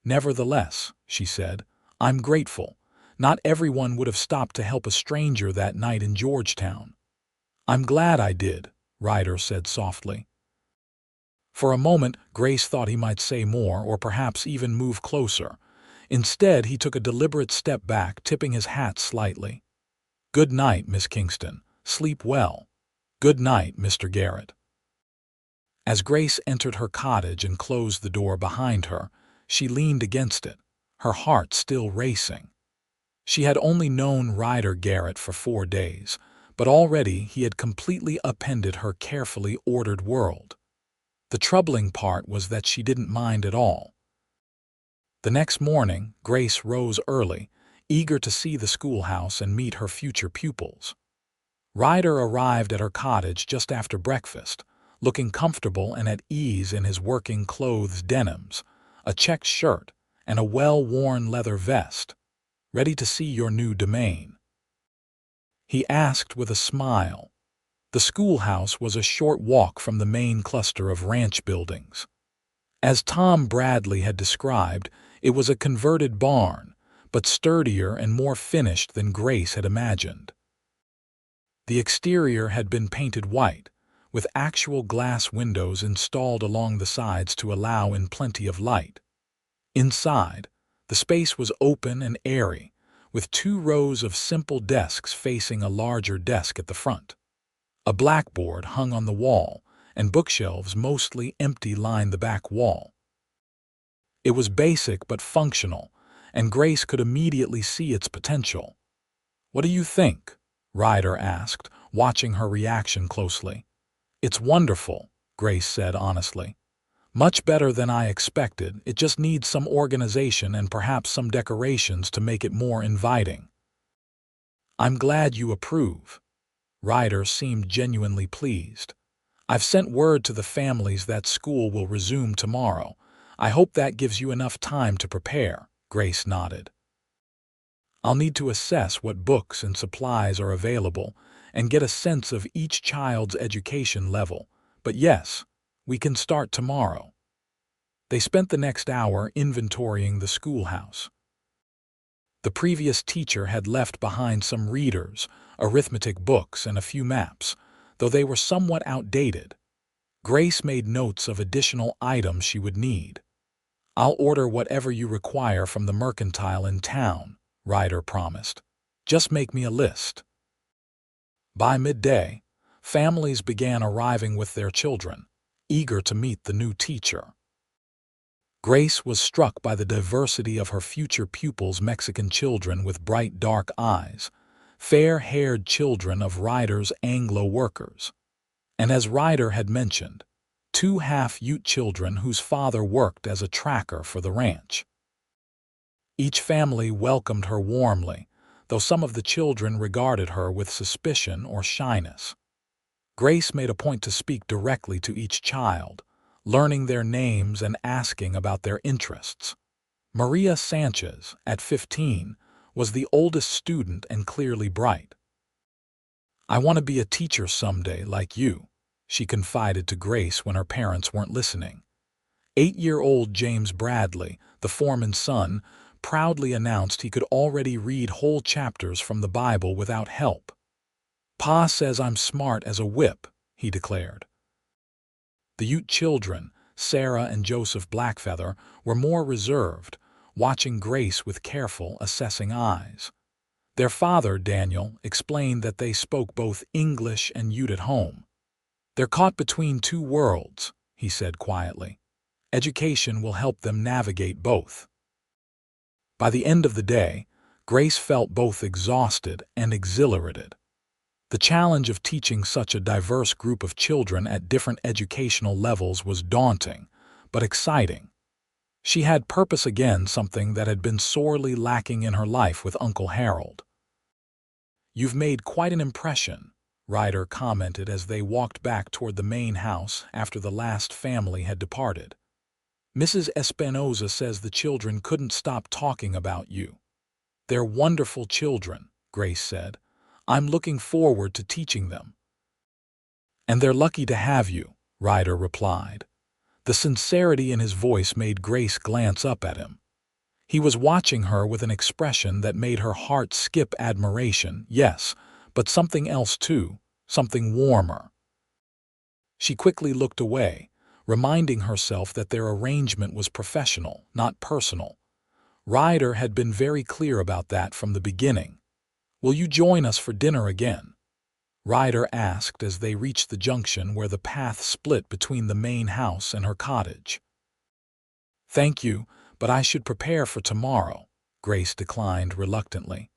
"Nevertheless," she said, "I'm grateful. Not everyone would have stopped to help a stranger that night in Georgetown." "I'm glad I did," Ryder said softly. For a moment, Grace thought he might say more or perhaps even move closer. Instead, he took a deliberate step back, tipping his hat slightly. "Good night, Miss Kingston. Sleep well." "Good night, Mr. Garrett." As Grace entered her cottage and closed the door behind her, she leaned against it, her heart still racing. She had only known Ryder Garrett for 4 days, but already he had completely upended her carefully ordered world. The troubling part was that she didn't mind at all. The next morning, Grace rose early, eager to see the schoolhouse and meet her future pupils. Ryder arrived at her cottage just after breakfast, looking comfortable and at ease in his working clothes denims, a checked shirt, and a well-worn leather vest. "Ready to see your new domain?" he asked with a smile. The schoolhouse was a short walk from the main cluster of ranch buildings. As Tom Bradley had described, it was a converted barn, but sturdier and more finished than Grace had imagined. The exterior had been painted white, with actual glass windows installed along the sides to allow in plenty of light. Inside, the space was open and airy, with 2 rows of simple desks facing a larger desk at the front. A blackboard hung on the wall, and bookshelves mostly empty lined the back wall. It was basic but functional, and Grace could immediately see its potential. "What do you think?" Ryder asked, watching her reaction closely. "It's wonderful," Grace said honestly. "Much better than I expected. It just needs some organization and perhaps some decorations to make it more inviting." "I'm glad you approve." Ryder seemed genuinely pleased. "I've sent word to the families that school will resume tomorrow. I hope that gives you enough time to prepare." Grace nodded. "I'll need to assess what books and supplies are available and get a sense of each child's education level. But yes, we can start tomorrow." They spent the next hour inventorying the schoolhouse. The previous teacher had left behind some readers, arithmetic books, and a few maps, though they were somewhat outdated. Grace made notes of additional items she would need. "I'll order whatever you require from the mercantile in town," Ryder promised. "Just make me a list." By midday, families began arriving with their children, eager to meet the new teacher. Grace was struck by the diversity of her future pupils' Mexican children with bright dark eyes, fair-haired children of Ryder's Anglo workers, and as Ryder had mentioned, 2 half-Ute children whose father worked as a tracker for the ranch. Each family welcomed her warmly, though some of the children regarded her with suspicion or shyness. Grace made a point to speak directly to each child, learning their names and asking about their interests. Maria Sanchez, at 15, was the oldest student and clearly bright. "I want to be a teacher someday like you," she confided to Grace when her parents weren't listening. 8-year-old James Bradley, the foreman's son, proudly announced he could already read whole chapters from the Bible without help. "Pa says I'm smart as a whip," he declared. The Ute children, Sarah and Joseph Blackfeather, were more reserved, watching Grace with careful, assessing eyes. Their father, Daniel, explained that they spoke both English and Ute at home. "They're caught between two worlds," he said quietly. "Education will help them navigate both." By the end of the day, Grace felt both exhausted and exhilarated. The challenge of teaching such a diverse group of children at different educational levels was daunting, but exciting. She had purpose again, something that had been sorely lacking in her life with Uncle Harold. "You've made quite an impression," Ryder commented as they walked back toward the main house after the last family had departed. "Mrs. Espinoza says the children couldn't stop talking about you." "They're wonderful children," Grace said. "I'm looking forward to teaching them." "And they're lucky to have you," Ryder replied. The sincerity in his voice made Grace glance up at him. He was watching her with an expression that made her heart skip admiration, yes, but something else too, something warmer. She quickly looked away, reminding herself that their arrangement was professional, not personal. Ryder had been very clear about that from the beginning. "Will you join us for dinner again?" Ryder asked as they reached the junction where the path split between the main house and her cottage. "Thank you, but I should prepare for tomorrow," Grace declined reluctantly.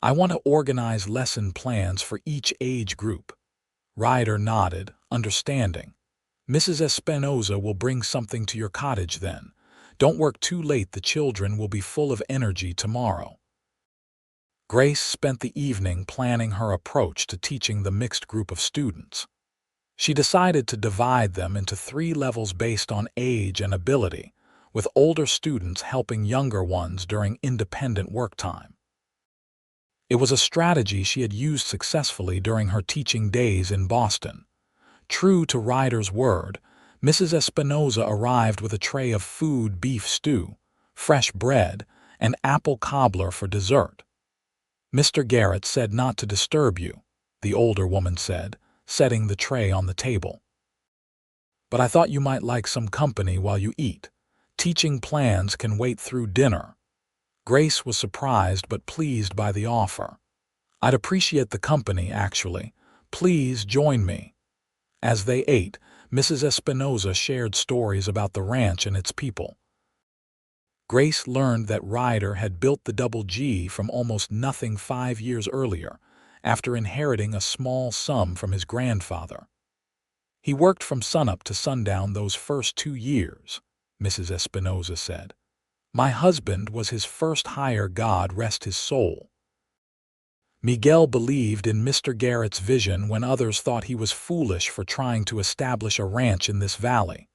"I want to organize lesson plans for each age group." Ryder nodded, understanding. "Mrs. Espinoza will bring something to your cottage then. Don't work too late, the children will be full of energy tomorrow." Grace spent the evening planning her approach to teaching the mixed group of students. She decided to divide them into 3 levels based on age and ability, with older students helping younger ones during independent work time. It was a strategy she had used successfully during her teaching days in Boston. True to Ryder's word, Mrs. Espinoza arrived with a tray of food beef stew, fresh bread, and apple cobbler for dessert. "Mr. Garrett said not to disturb you," the older woman said, setting the tray on the table. "But I thought you might like some company while you eat. Teaching plans can wait through dinner." Grace was surprised but pleased by the offer. "I'd appreciate the company, actually. Please join me." As they ate, Mrs. Espinoza shared stories about the ranch and its people. Grace learned that Ryder had built the Double G from almost nothing 5 years earlier, after inheriting a small sum from his grandfather. "He worked from sunup to sundown those first 2 years," Mrs. Espinoza said. "My husband was his first hire, God rest his soul." Miguel believed in Mr. Garrett's vision when others thought he was foolish for trying to establish a ranch in this valley.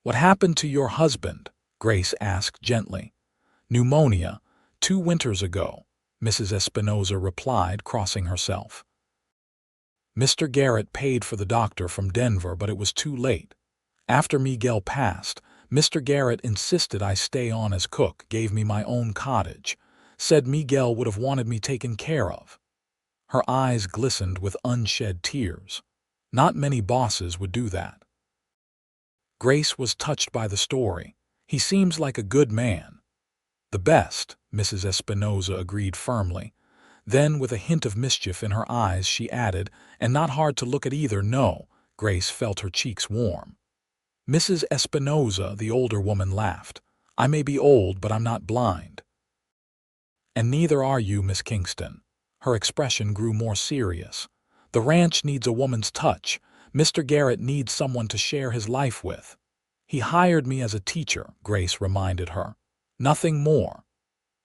"What happened to your husband?" Grace asked gently. "Pneumonia, 2 winters ago," Mrs. Espinoza replied, crossing herself. "Mr. Garrett paid for the doctor from Denver, but it was too late. After Miguel passed, Mr. Garrett insisted I stay on as cook, gave me my own cottage, said Miguel would have wanted me taken care of." Her eyes glistened with unshed tears. Not many bosses would do that. Grace was touched by the story. "He seems like a good man." "The best," Mrs. Espinoza agreed firmly. Then, with a hint of mischief in her eyes, she added, "And not hard to look at either, no." Grace felt her cheeks warm. "Mrs. Espinoza," the older woman laughed. "I may be old, but I'm not blind." "And neither are you, Miss Kingston." Her expression grew more serious. "The ranch needs a woman's touch. Mr. Garrett needs someone to share his life with." "He hired me as a teacher," Grace reminded her. "Nothing more."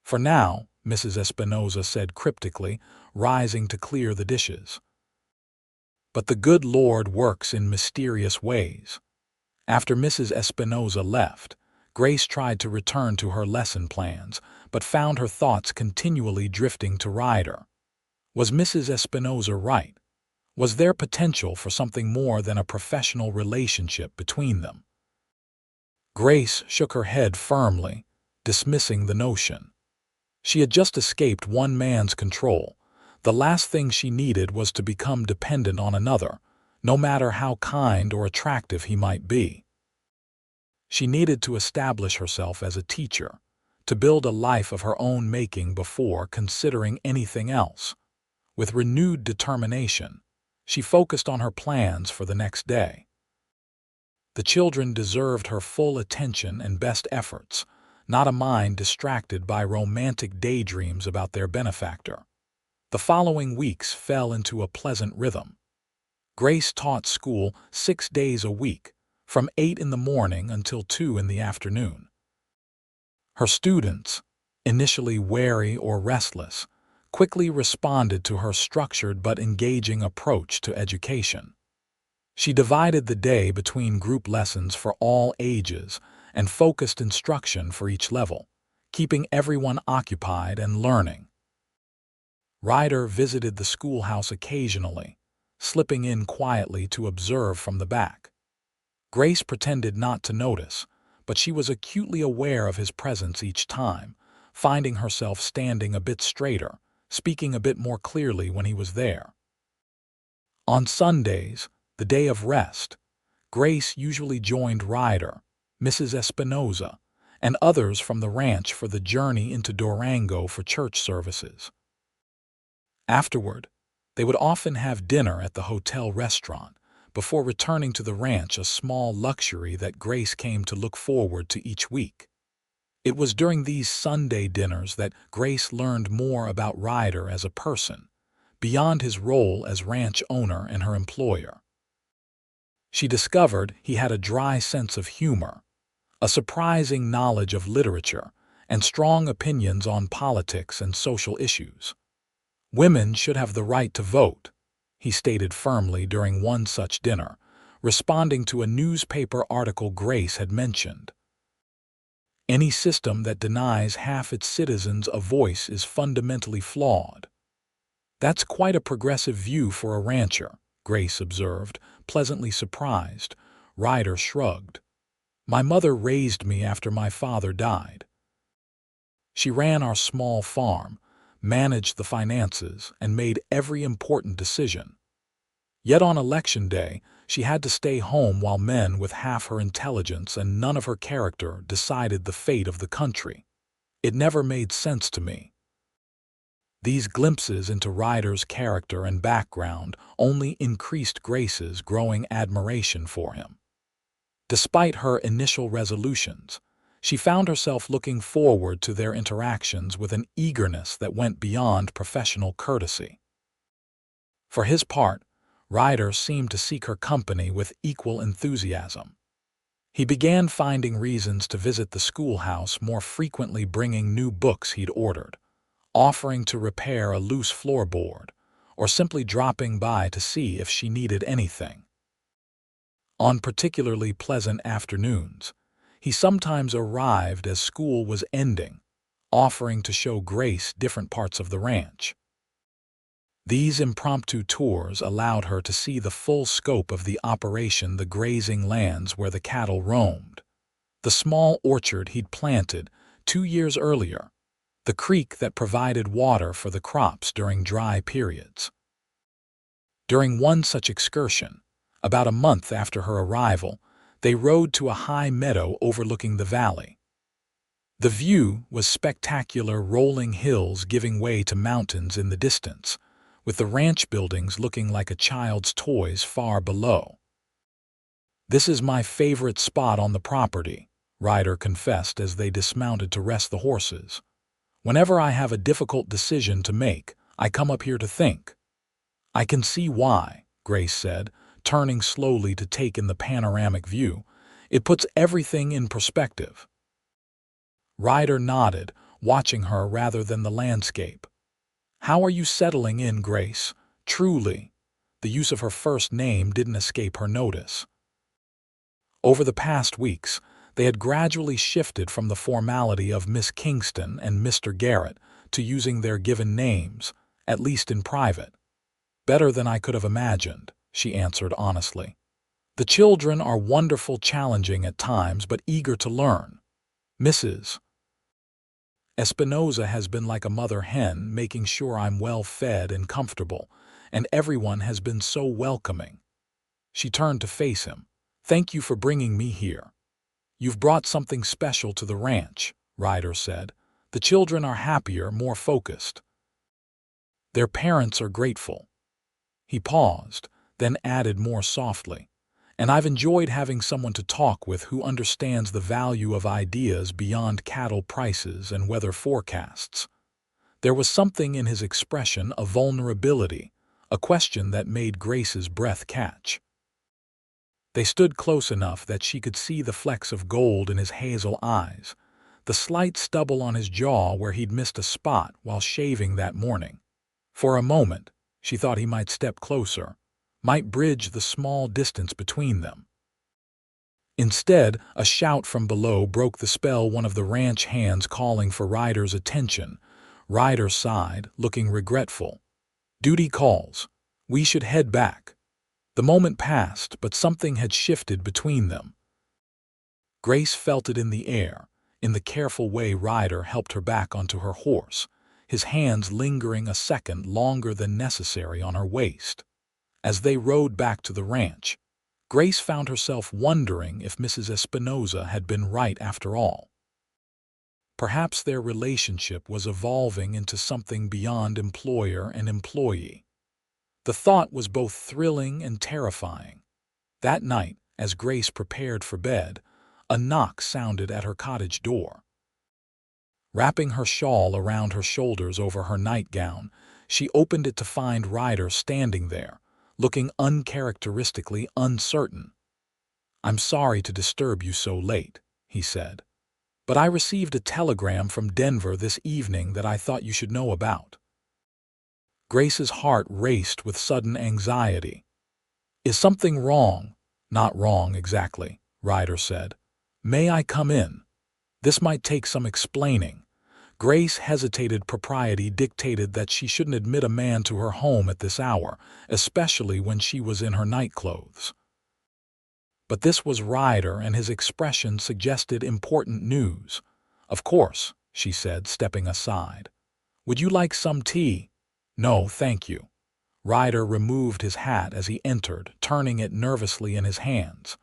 "For now," Mrs. Espinoza said cryptically, rising to clear the dishes. But the good Lord works in mysterious ways. After Mrs. Espinosa left, Grace tried to return to her lesson plans, but found her thoughts continually drifting to Ryder. Was Mrs. Espinosa right? Was there potential for something more than a professional relationship between them? Grace shook her head firmly, dismissing the notion. She had just escaped one man's control. The last thing she needed was to become dependent on another, no matter how kind or attractive he might be. She needed to establish herself as a teacher, to build a life of her own making before considering anything else. With renewed determination, she focused on her plans for the next day. The children deserved her full attention and best efforts, not a mind distracted by romantic daydreams about their benefactor. The following weeks fell into a pleasant rhythm. Grace taught school 6 days a week, from 8 in the morning until 2 in the afternoon. Her students, initially wary or restless, quickly responded to her structured but engaging approach to education. She divided the day between group lessons for all ages and focused instruction for each level, keeping everyone occupied and learning. Ryder visited the schoolhouse occasionally, slipping in quietly to observe from the back. Grace pretended not to notice, but she was acutely aware of his presence each time, finding herself standing a bit straighter, speaking a bit more clearly when he was there. On Sundays, the day of rest, Grace usually joined Ryder, Mrs. Espinosa, and others from the ranch for the journey into Durango for church services. Afterward, they would often have dinner at the hotel restaurant, before returning to the ranch, a small luxury that Grace came to look forward to each week. It was during these Sunday dinners that Grace learned more about Ryder as a person, beyond his role as ranch owner and her employer. She discovered he had a dry sense of humor, a surprising knowledge of literature, and strong opinions on politics and social issues. Women should have the right to vote, he stated firmly during one such dinner, responding to a newspaper article Grace had mentioned. Any system that denies half its citizens a voice is fundamentally flawed. That's quite a progressive view for a rancher, Grace observed, pleasantly surprised. Ryder shrugged. My mother raised me after my father died. She ran our small farm, managed the finances, and made every important decision. Yet on election day, she had to stay home while men with half her intelligence and none of her character decided the fate of the country. It never made sense to me. These glimpses into Ryder's character and background only increased Grace's growing admiration for him. Despite her initial resolutions, she found herself looking forward to their interactions with an eagerness that went beyond professional courtesy. For his part, Ryder seemed to seek her company with equal enthusiasm. He began finding reasons to visit the schoolhouse more frequently, bringing new books he'd ordered, offering to repair a loose floorboard, or simply dropping by to see if she needed anything. On particularly pleasant afternoons, he sometimes arrived as school was ending, offering to show Grace different parts of the ranch. These impromptu tours allowed her to see the full scope of the operation: the grazing lands where the cattle roamed, the small orchard he'd planted 2 years earlier, the creek that provided water for the crops during dry periods. During one such excursion, about a month after her arrival, they rode to a high meadow overlooking the valley. The view was spectacular, rolling hills giving way to mountains in the distance, with the ranch buildings looking like a child's toys far below. This is my favorite spot on the property, Ryder confessed as they dismounted to rest the horses. Whenever I have a difficult decision to make, I come up here to think. I can see why, Grace said, turning slowly to take in the panoramic view. It puts everything in perspective. Ryder nodded, watching her rather than the landscape. How are you settling in, Grace? Truly, The use of her first name didn't escape her notice. Over the past weeks, they had gradually shifted from the formality of Miss Kingston and Mr. Garrett to using their given names, at least in private. "Better than I could have imagined," she answered honestly. "The children are wonderful, challenging at times, but eager to learn. Mrs. Espinosa has been like a mother hen, making sure I'm well fed and comfortable, and everyone has been so welcoming." She turned to face him. "Thank you for bringing me here." "You've brought something special to the ranch," Ryder said. "The children are happier, more focused. Their parents are grateful." He paused, then added more softly, "And I've enjoyed having someone to talk with who understands the value of ideas beyond cattle prices and weather forecasts." There was something in his expression, a vulnerability, a question that made Grace's breath catch. They stood close enough that she could see the flecks of gold in his hazel eyes, the slight stubble on his jaw where he'd missed a spot while shaving that morning. For a moment, she thought he might step closer, might bridge the small distance between them. Instead, a shout from below broke the spell, one of the ranch hands calling for Ryder's attention. Ryder sighed, looking regretful. "Duty calls. We should head back." The moment passed, but something had shifted between them. Grace felt it in the air, in the careful way Ryder helped her back onto her horse, his hands lingering a second longer than necessary on her waist. As they rode back to the ranch, Grace found herself wondering if Mrs. Espinosa had been right after all. Perhaps their relationship was evolving into something beyond employer and employee. The thought was both thrilling and terrifying. That night, as Grace prepared for bed, a knock sounded at her cottage door. Wrapping her shawl around her shoulders over her nightgown, she opened it to find Ryder standing there, looking uncharacteristically uncertain. "I'm sorry to disturb you so late," he said, "but I received a telegram from Denver this evening that I thought you should know about." Grace's heart raced with sudden anxiety. "Is something wrong?" "Not wrong exactly," Ryder said. "May I come in? This might take some explaining." Grace hesitated. Propriety dictated that she shouldn't admit a man to her home at this hour, especially when she was in her nightclothes. But this was Ryder, and his expression suggested important news. "Of course," she said, stepping aside. "Would you like some tea?" "No, thank you." Ryder removed his hat as he entered, turning it nervously in his hands.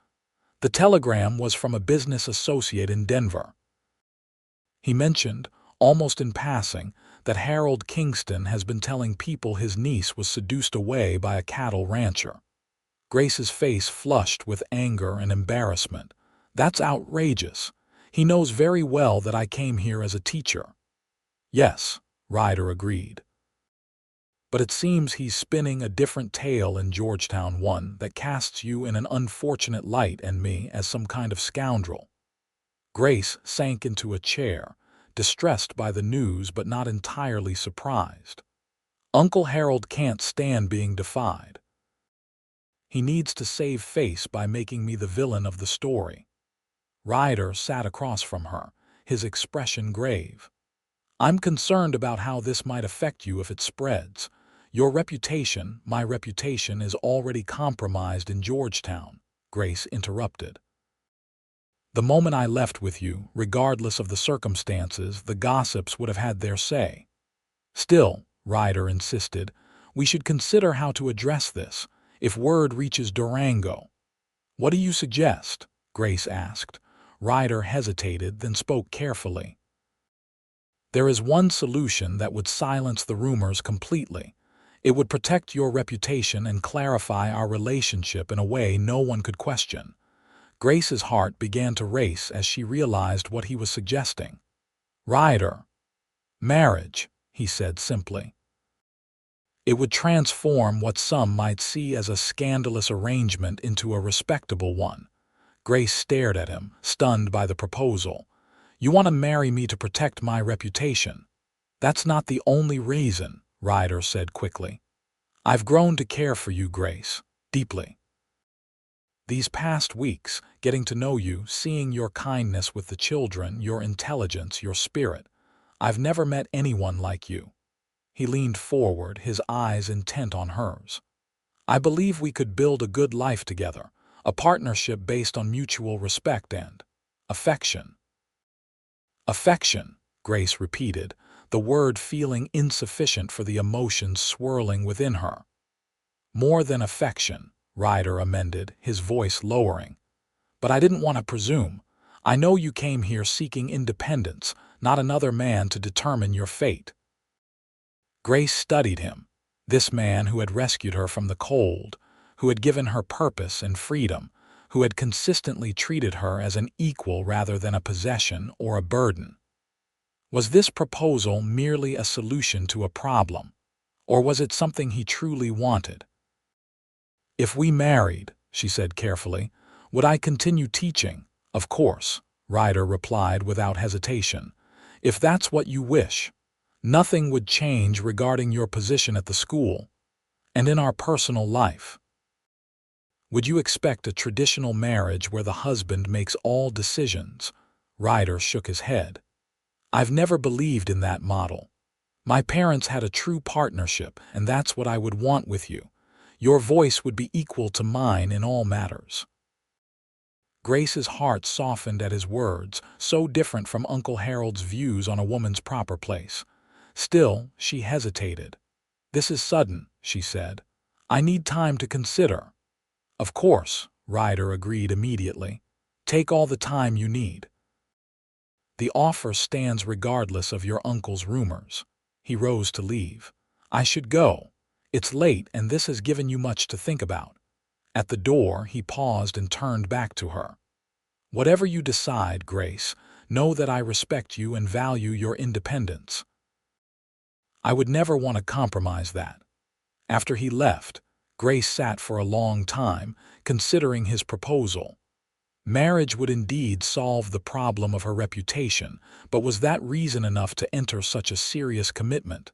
The telegram was from a business associate in Denver. He mentioned, almost in passing, that Harold Kingston has been telling people his niece was seduced away by a cattle rancher. Grace's face flushed with anger and embarrassment. "That's outrageous. He knows very well that I came here as a teacher." "Yes," Ryder agreed. "But it seems he's spinning a different tale in Georgetown, one that casts you in an unfortunate light and me as some kind of scoundrel." Grace sank into a chair, distressed by the news but not entirely surprised. "Uncle Harold can't stand being defied. He needs to save face by making me the villain of the story." Ryder sat across from her, his expression grave. "I'm concerned about how this might affect you if it spreads. Your reputation, my reputation, is already compromised in Georgetown," Grace interrupted. "The moment I left with you, regardless of the circumstances, the gossips would have had their say." "Still," Ryder insisted, "we should consider how to address this, if word reaches Durango." "What do you suggest?" Grace asked. Ryder hesitated, then spoke carefully. "There is one solution that would silence the rumors completely. It would protect your reputation and clarify our relationship in a way no one could question." Grace's heart began to race as she realized what he was suggesting. "Ryder." "Marriage," he said simply. "It would transform what some might see as a scandalous arrangement into a respectable one." Grace stared at him, stunned by the proposal. "You want to marry me to protect my reputation?" "That's not the only reason," Ryder said quickly. I've grown to care for you, Grace, deeply. These past weeks, getting to know you, seeing your kindness with the children, your intelligence, your spirit, I've never met anyone like you." He leaned forward, his eyes intent on hers. "I believe we could build a good life together, a partnership based on mutual respect and affection." "Affection," Grace repeated, the word feeling insufficient for the emotions swirling within her. "More than affection," Ryder amended, his voice lowering. "But I didn't want to presume. I know you came here seeking independence, not another man to determine your fate." Grace studied him, this man who had rescued her from the cold, who had given her purpose and freedom, who had consistently treated her as an equal rather than a possession or a burden. Was this proposal merely a solution to a problem, or was it something he truly wanted? "If we married," she said carefully, "would I continue teaching?" "Of course," Ryder replied without hesitation. "If that's what you wish. Nothing would change regarding your position at the school and in our personal life." "Would you expect a traditional marriage where the husband makes all decisions?" Ryder shook his head. "I've never believed in that model. My parents had a true partnership, and that's what I would want with you. Your voice would be equal to mine in all matters." Grace's heart softened at his words, so different from Uncle Harold's views on a woman's proper place. Still, she hesitated. "This is sudden," she said. "I need time to consider." "Of course," Ryder agreed immediately. "Take all the time you need. The offer stands regardless of your uncle's rumors." He rose to leave. "I should go. It's late and this has given you much to think about." At the door, he paused and turned back to her. "Whatever you decide, Grace, know that I respect you and value your independence. I would never want to compromise that." After he left, Grace sat for a long time, considering his proposal. Marriage would indeed solve the problem of her reputation, but was that reason enough to enter such a serious commitment?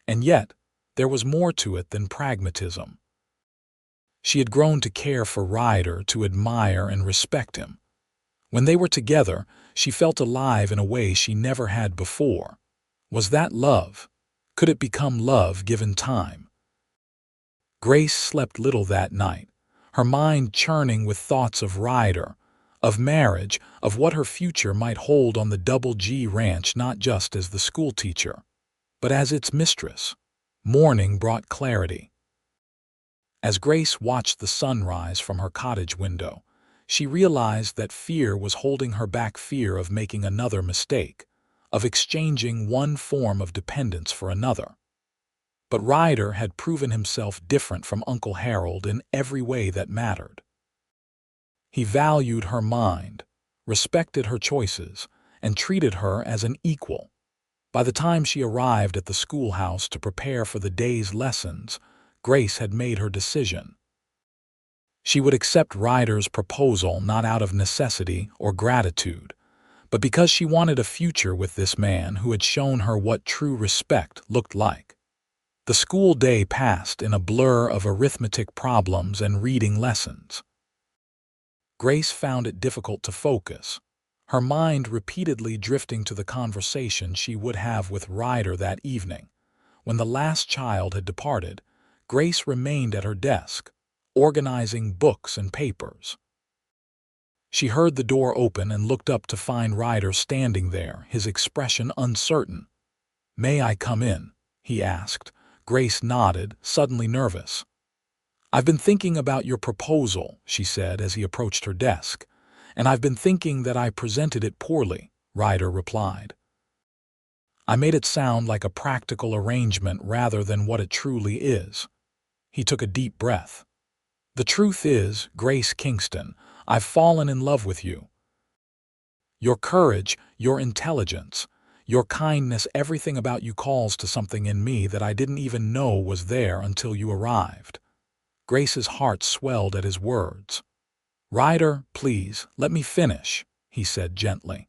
And yet, there was more to it than pragmatism. She had grown to care for Ryder, to admire and respect him. When they were together, she felt alive in a way she never had before. Was that love? Could it become love given time? Grace slept little that night, her mind churning with thoughts of Ryder, of marriage, of what her future might hold on the Double G Ranch, not just as the schoolteacher, but as its mistress. Morning brought clarity. As Grace watched the sunrise from her cottage window, she realized that fear was holding her back, fear of making another mistake, of exchanging one form of dependence for another. But Ryder had proven himself different from Uncle Harold in every way that mattered. He valued her mind, respected her choices, and treated her as an equal. By the time she arrived at the schoolhouse to prepare for the day's lessons, Grace had made her decision. She would accept Ryder's proposal not out of necessity or gratitude, but because she wanted a future with this man who had shown her what true respect looked like. The school day passed in a blur of arithmetic problems and reading lessons. Grace found it difficult to focus, her mind repeatedly drifting to the conversation she would have with Ryder that evening. When the last child had departed, Grace remained at her desk, organizing books and papers. She heard the door open and looked up to find Ryder standing there, his expression uncertain. "May I come in?" he asked. Grace nodded, suddenly nervous. "I've been thinking about your proposal," she said as he approached her desk. "And I've been thinking that I presented it poorly," Ryder replied. "I made it sound like a practical arrangement rather than what it truly is." He took a deep breath. "The truth is, Grace Kingston, I've fallen in love with you. Your courage, your intelligence, your kindness, everything about you calls to something in me that I didn't even know was there until you arrived." Grace's heart swelled at his words. "Ryder, please, let me finish," he said gently.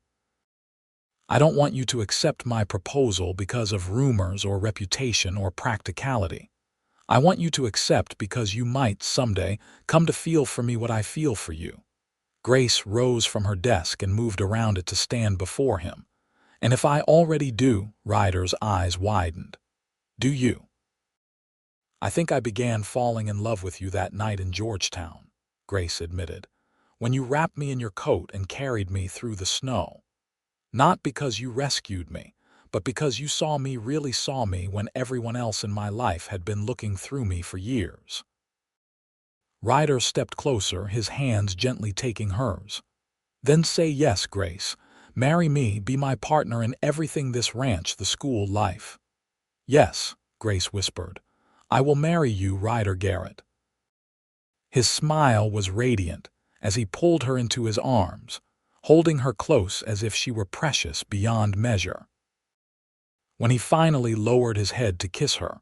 "I don't want you to accept my proposal because of rumors or reputation or practicality. I want you to accept because you might, someday, come to feel for me what I feel for you." Grace rose from her desk and moved around it to stand before him. "And if I already do," Ryder's eyes widened. "Do you?" "I think I began falling in love with you that night in Georgetown," Grace admitted, "when you wrapped me in your coat and carried me through the snow. Not because you rescued me, but because you really saw me when everyone else in my life had been looking through me for years." Ryder stepped closer, his hands gently taking hers. "Then say yes, Grace. Marry me, be my partner in everything, this ranch, the school life." "Yes," Grace whispered. "I will marry you, Ryder Garrett." His smile was radiant as he pulled her into his arms, holding her close as if she were precious beyond measure. When he finally lowered his head to kiss her,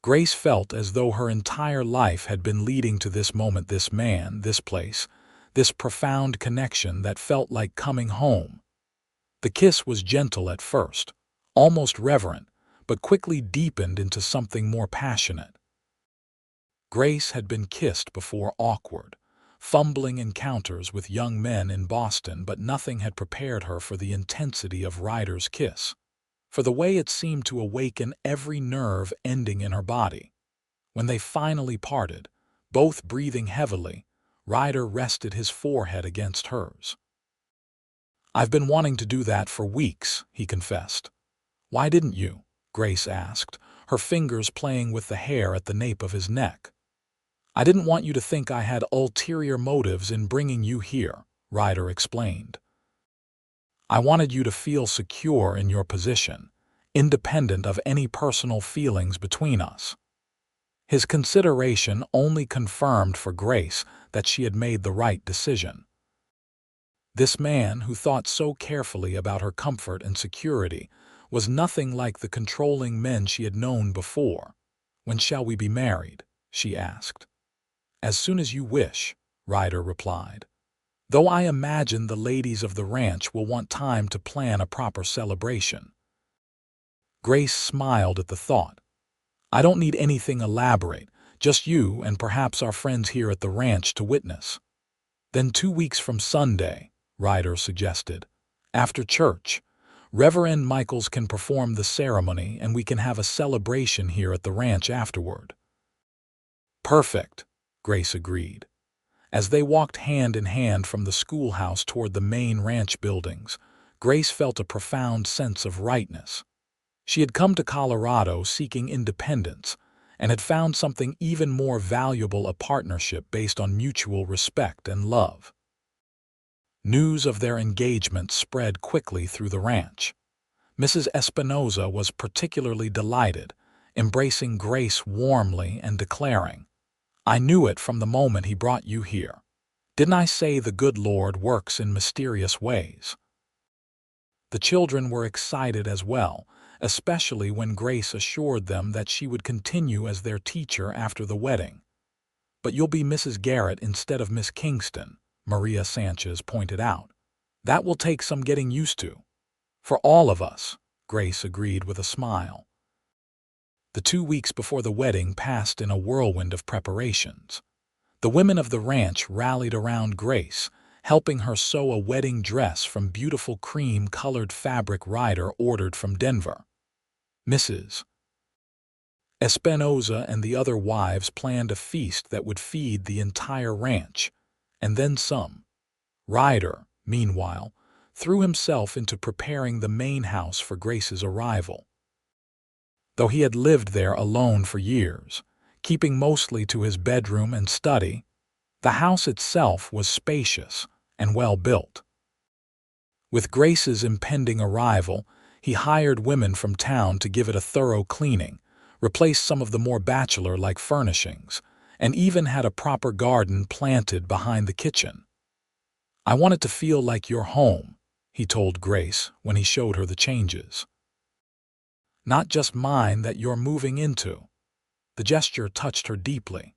Grace felt as though her entire life had been leading to this moment, this man, this place, this profound connection that felt like coming home. The kiss was gentle at first, almost reverent, but quickly deepened into something more passionate. Grace had been kissed before, awkward, fumbling encounters with young men in Boston, but nothing had prepared her for the intensity of Ryder's kiss, for the way it seemed to awaken every nerve ending in her body. When they finally parted, both breathing heavily, Ryder rested his forehead against hers. "I've been wanting to do that for weeks," he confessed. "Why didn't you?" Grace asked, her fingers playing with the hair at the nape of his neck. "I didn't want you to think I had ulterior motives in bringing you here," Ryder explained. "I wanted you to feel secure in your position, independent of any personal feelings between us." His consideration only confirmed for Grace that she had made the right decision. This man, who thought so carefully about her comfort and security, was nothing like the controlling men she had known before. "When shall we be married?" she asked. "As soon as you wish," Ryder replied, "though I imagine the ladies of the ranch will want time to plan a proper celebration." Grace smiled at the thought. "I don't need anything elaborate, just you and perhaps our friends here at the ranch to witness." "Then 2 weeks from Sunday," Ryder suggested. "After church, Reverend Michaels can perform the ceremony and we can have a celebration here at the ranch afterward." "Perfect," Grace agreed. As they walked hand in hand from the schoolhouse toward the main ranch buildings, Grace felt a profound sense of rightness. She had come to Colorado seeking independence and had found something even more valuable, a partnership based on mutual respect and love. News of their engagement spread quickly through the ranch. Mrs. Espinosa was particularly delighted, embracing Grace warmly and declaring, "I knew it from the moment he brought you here. Didn't I say the good Lord works in mysterious ways?" The children were excited as well, especially when Grace assured them that she would continue as their teacher after the wedding. "But you'll be Mrs. Garrett instead of Miss Kingston," Maria Sanchez pointed out. "That will take some getting used to." "For all of us," Grace agreed with a smile. The 2 weeks before the wedding passed in a whirlwind of preparations. The women of the ranch rallied around Grace, helping her sew a wedding dress from beautiful cream-colored fabric Ryder ordered from Denver. Mrs. Espinosa and the other wives planned a feast that would feed the entire ranch, and then some. Ryder, meanwhile, threw himself into preparing the main house for Grace's arrival. Though he had lived there alone for years, keeping mostly to his bedroom and study, the house itself was spacious and well built. With Grace's impending arrival, he hired women from town to give it a thorough cleaning, replaced some of the more bachelor-like furnishings, and even had a proper garden planted behind the kitchen. "I want it to feel like your home," he told Grace when he showed her the changes. "Not just mine that you're moving into." The gesture touched her deeply.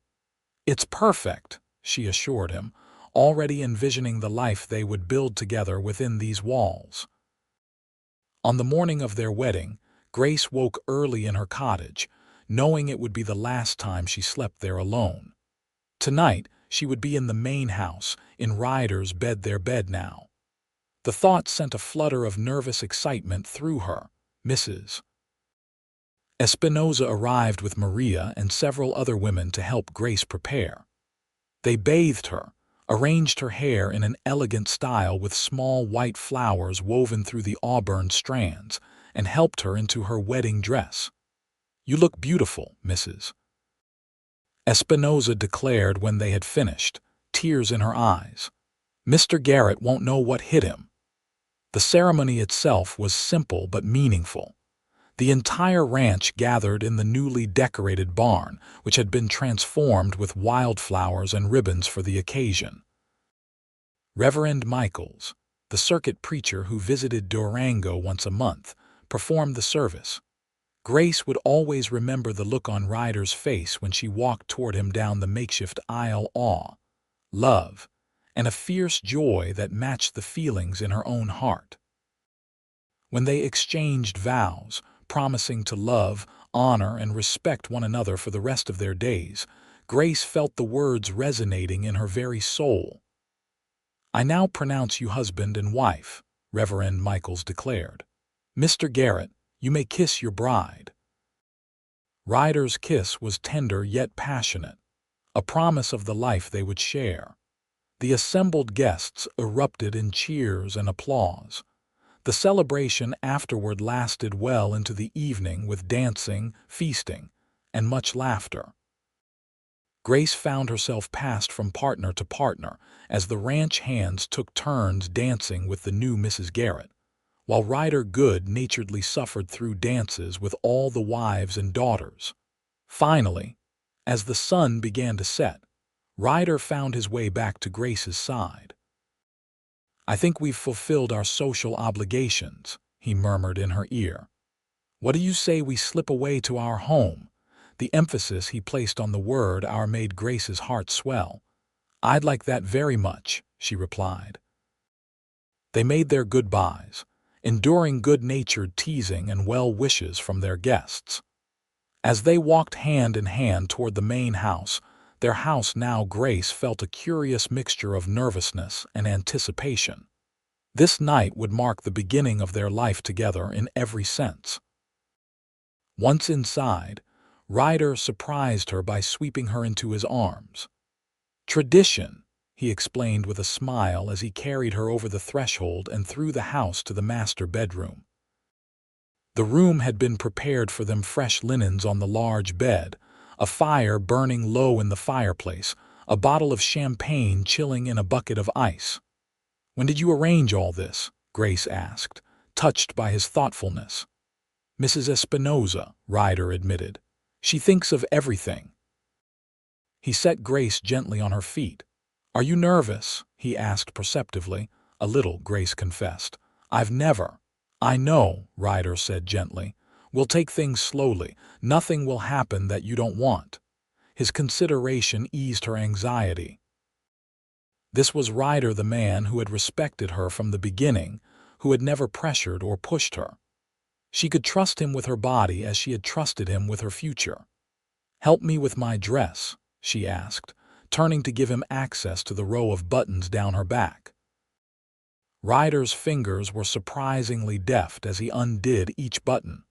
"It's perfect," she assured him, already envisioning the life they would build together within these walls. On the morning of their wedding, Grace woke early in her cottage, knowing it would be the last time she slept there alone. Tonight, she would be in the main house, in Ryder's bed, their bed now. The thought sent a flutter of nervous excitement through her. Mrs. Espinosa arrived with Maria and several other women to help Grace prepare. They bathed her, arranged her hair in an elegant style with small white flowers woven through the auburn strands, and helped her into her wedding dress. "You look beautiful, Mrs. Espinosa declared when they had finished, tears in her eyes. Mr. Garrett won't know what hit him. The ceremony itself was simple but meaningful. The entire ranch gathered in the newly decorated barn, which had been transformed with wildflowers and ribbons for the occasion. Reverend Michaels, the circuit preacher who visited Durango once a month, performed the service. Grace would always remember the look on Ryder's face when she walked toward him down the makeshift aisle, awe, love, and a fierce joy that matched the feelings in her own heart. When they exchanged vows, promising to love, honor, and respect one another for the rest of their days, Grace felt the words resonating in her very soul. "I now pronounce you husband and wife," Reverend Michaels declared. "Mr. Garrett, you may kiss your bride." Ryder's kiss was tender yet passionate, a promise of the life they would share. The assembled guests erupted in cheers and applause. The celebration afterward lasted well into the evening with dancing, feasting, and much laughter. Grace found herself passed from partner to partner as the ranch hands took turns dancing with the new Mrs. Garrett, while Ryder good-naturedly suffered through dances with all the wives and daughters. Finally, as the sun began to set, Ryder found his way back to Grace's side. "I think we've fulfilled our social obligations," he murmured in her ear. "What do you say we slip away to our home?" The emphasis he placed on the word "our" made Grace's heart swell. "I'd like that very much," she replied. They made their goodbyes, enduring good-natured teasing and well wishes from their guests. As they walked hand in hand toward the main house, their house now, Grace felt a curious mixture of nervousness and anticipation. This night would mark the beginning of their life together in every sense. Once inside, Ryder surprised her by sweeping her into his arms. "Tradition," he explained with a smile as he carried her over the threshold and through the house to the master bedroom. The room had been prepared for them, fresh linens on the large bed, a fire burning low in the fireplace, a bottle of champagne chilling in a bucket of ice. "When did you arrange all this?" Grace asked, touched by his thoughtfulness. "Mrs. Espinosa," Ryder admitted. "She thinks of everything." He set Grace gently on her feet. "Are you nervous?" he asked perceptively. "A little," Grace confessed. "I've never—" "I know," Ryder said gently. "We'll take things slowly. Nothing will happen that you don't want." His consideration eased her anxiety. This was Ryder, the man who had respected her from the beginning, who had never pressured or pushed her. She could trust him with her body as she had trusted him with her future. "Help me with my dress," she asked, turning to give him access to the row of buttons down her back. Ryder's fingers were surprisingly deft as he undid each button.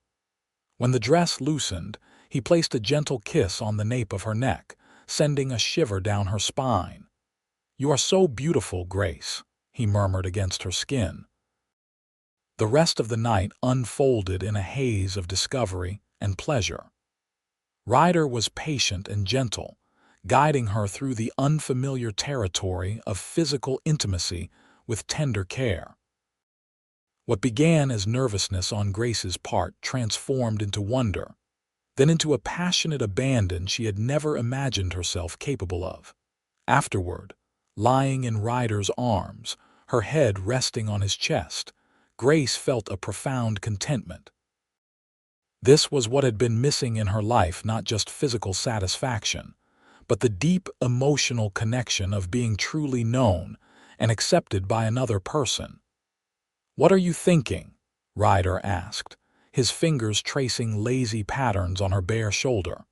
When the dress loosened, he placed a gentle kiss on the nape of her neck, sending a shiver down her spine. "You are so beautiful, Grace," he murmured against her skin. The rest of the night unfolded in a haze of discovery and pleasure. Ryder was patient and gentle, guiding her through the unfamiliar territory of physical intimacy with tender care. What began as nervousness on Grace's part transformed into wonder, then into a passionate abandon she had never imagined herself capable of. Afterward, lying in Ryder's arms, her head resting on his chest, Grace felt a profound contentment. This was what had been missing in her life, not just physical satisfaction, but the deep emotional connection of being truly known and accepted by another person. "What are you thinking?" Ryder asked, his fingers tracing lazy patterns on her bare shoulder.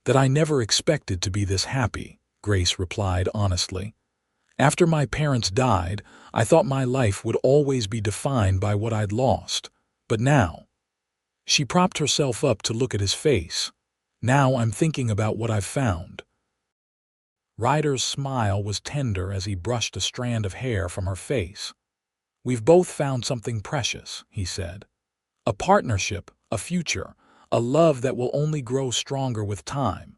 "That I never expected to be this happy," Grace replied honestly. "After my parents died, I thought my life would always be defined by what I'd lost. But now—" She propped herself up to look at his face. "Now I'm thinking about what I've found." Ryder's smile was tender as he brushed a strand of hair from her face. "We've both found something precious," he said. "A partnership, a future, a love that will only grow stronger with time."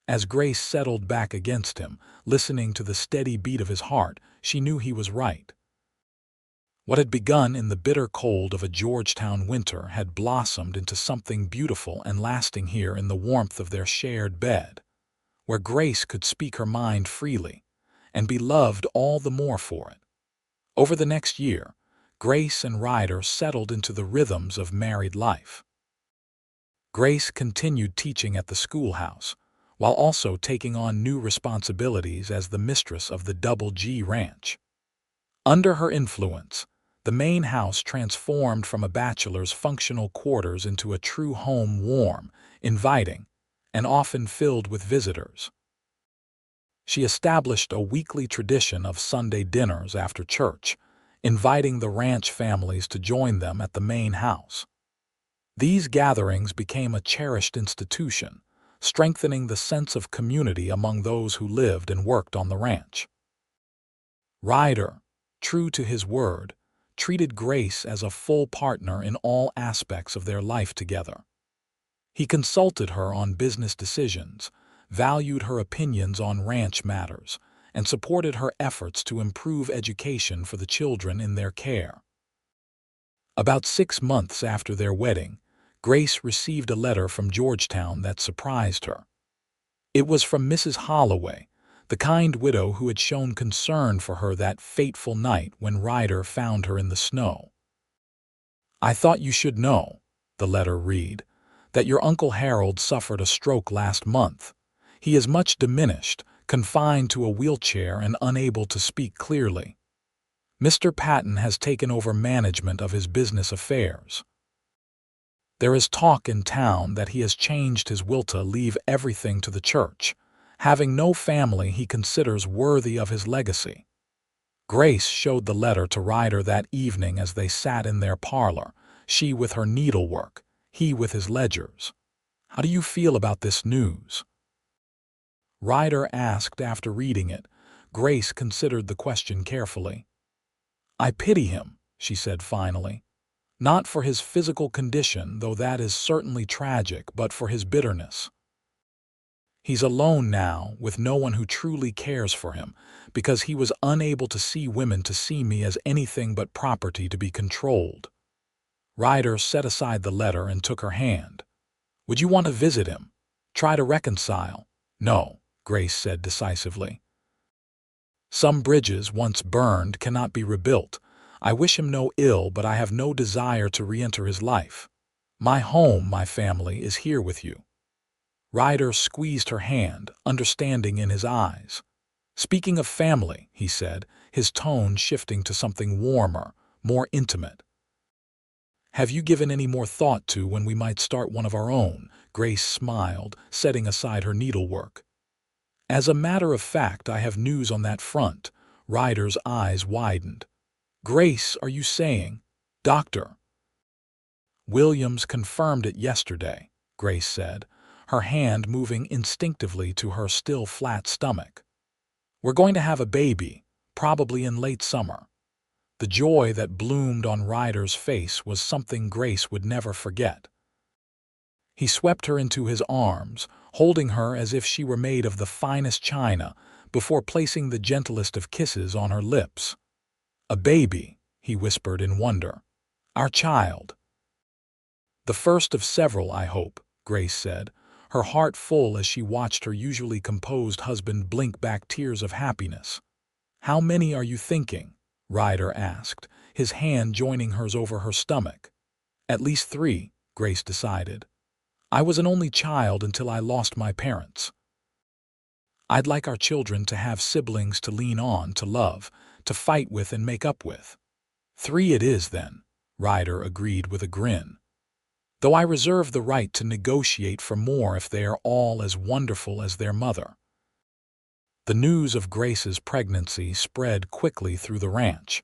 As Grace settled back against him, listening to the steady beat of his heart, she knew he was right. What had begun in the bitter cold of a Georgetown winter had blossomed into something beautiful and lasting here in the warmth of their shared bed, where Grace could speak her mind freely and be loved all the more for it. Over the next year, Grace and Ryder settled into the rhythms of married life. Grace continued teaching at the schoolhouse, while also taking on new responsibilities as the mistress of the Double G Ranch. Under her influence, the main house transformed from a bachelor's functional quarters into a true home, warm, inviting, and often filled with visitors. She established a weekly tradition of Sunday dinners after church, inviting the ranch families to join them at the main house. These gatherings became a cherished institution, strengthening the sense of community among those who lived and worked on the ranch. Ryder, true to his word, treated Grace as a full partner in all aspects of their life together. He consulted her on business decisions, valued her opinions on ranch matters, and supported her efforts to improve education for the children in their care. About 6 months after their wedding, Grace received a letter from Georgetown that surprised her. It was from Mrs. Holloway, the kind widow who had shown concern for her that fateful night when Ryder found her in the snow. "I thought you should know," the letter read, "that your Uncle Harold suffered a stroke last month. He is much diminished, confined to a wheelchair and unable to speak clearly. Mr. Patton has taken over management of his business affairs. There is talk in town that he has changed his will to leave everything to the church, having no family he considers worthy of his legacy." Grace showed the letter to Ryder that evening as they sat in their parlor, she with her needlework, he with his ledgers. "How do you feel about this news?" Ryder asked after reading it. Grace considered the question carefully. "I pity him," she said finally. "Not for his physical condition, though that is certainly tragic, but for his bitterness. He's alone now, with no one who truly cares for him, because he was unable to see women to see me as anything but property to be controlled." Ryder set aside the letter and took her hand. "Would you want to visit him? Try to reconcile?" "No," Grace said decisively. "Some bridges, once burned, cannot be rebuilt. I wish him no ill, but I have no desire to re-enter his life. My home, my family, is here with you." Ryder squeezed her hand, understanding in his eyes. "Speaking of family," he said, his tone shifting to something warmer, more intimate. "Have you given any more thought to when we might start one of our own?" Grace smiled, setting aside her needlework. "As a matter of fact, I have news on that front." Ryder's eyes widened. "Grace, are you saying, Dr. Williams confirmed it yesterday," Grace said, her hand moving instinctively to her still flat stomach. "We're going to have a baby, probably in late summer." The joy that bloomed on Ryder's face was something Grace would never forget. He swept her into his arms, holding her as if she were made of the finest china, before placing the gentlest of kisses on her lips. "A baby," he whispered in wonder. "Our child." "The first of several, I hope," Grace said, her heart full as she watched her usually composed husband blink back tears of happiness. "How many are you thinking?" Ryder asked, his hand joining hers over her stomach. "At least 3, Grace decided. "I was an only child until I lost my parents. I'd like our children to have siblings to lean on, to love, to fight with and make up with." 3 it is, then." Ryder agreed with a grin. "Though I reserve the right to negotiate for more if they are all as wonderful as their mother." The news of Grace's pregnancy spread quickly through the ranch,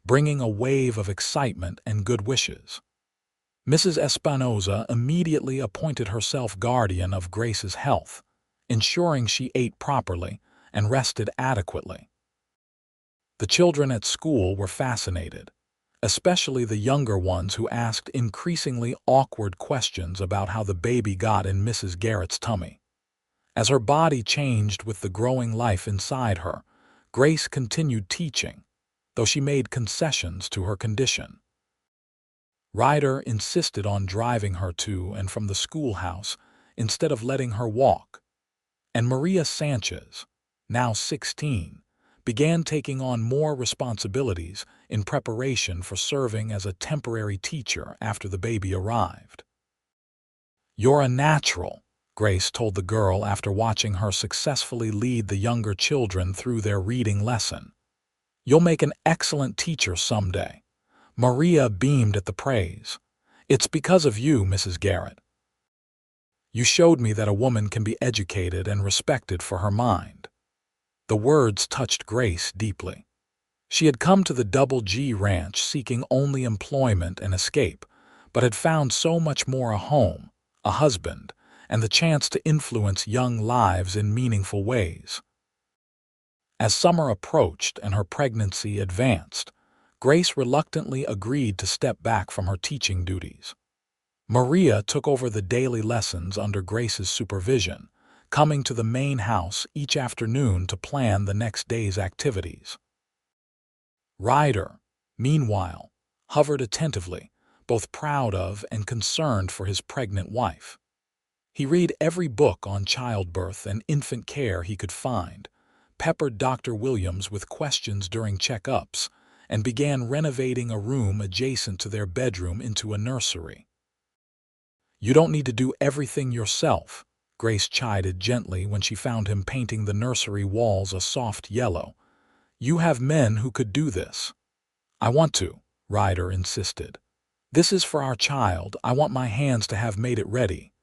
bringing a wave of excitement and good wishes. Mrs. Espinosa immediately appointed herself guardian of Grace's health, ensuring she ate properly and rested adequately. The children at school were fascinated, especially the younger ones who asked increasingly awkward questions about how the baby got in Mrs. Garrett's tummy. As her body changed with the growing life inside her, Grace continued teaching, though she made concessions to her condition. Ryder insisted on driving her to and from the schoolhouse instead of letting her walk, and Maria Sanchez, now 16, began taking on more responsibilities in preparation for serving as a temporary teacher after the baby arrived. "You're a natural," Grace told the girl after watching her successfully lead the younger children through their reading lesson. "You'll make an excellent teacher someday." Maria beamed at the praise. "It's because of you, Mrs. Garrett. You showed me that a woman can be educated and respected for her mind." The words touched Grace deeply. She had come to the Double G Ranch seeking only employment and escape, but had found so much more: a home, a husband, and the chance to influence young lives in meaningful ways. As summer approached and her pregnancy advanced, Grace reluctantly agreed to step back from her teaching duties. Maria took over the daily lessons under Grace's supervision, coming to the main house each afternoon to plan the next day's activities. Ryder, meanwhile, hovered attentively, both proud of and concerned for his pregnant wife. He read every book on childbirth and infant care he could find, peppered Dr. Williams with questions during checkups, and began renovating a room adjacent to their bedroom into a nursery. "You don't need to do everything yourself," Grace chided gently when she found him painting the nursery walls a soft yellow. "You have men who could do this." "I want to," Ryder insisted. "This is for our child. I want my hands to have made it ready."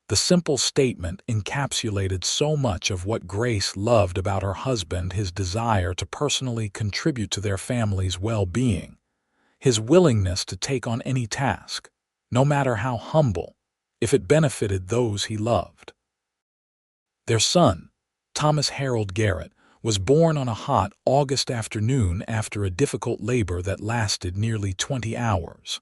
The simple statement encapsulated so much of what Grace loved about her husband: his desire to personally contribute to their family's well-being, his willingness to take on any task, no matter how humble, if it benefited those he loved. Their son, Thomas Harold Garrett, was born on a hot August afternoon after a difficult labor that lasted nearly 20 hours.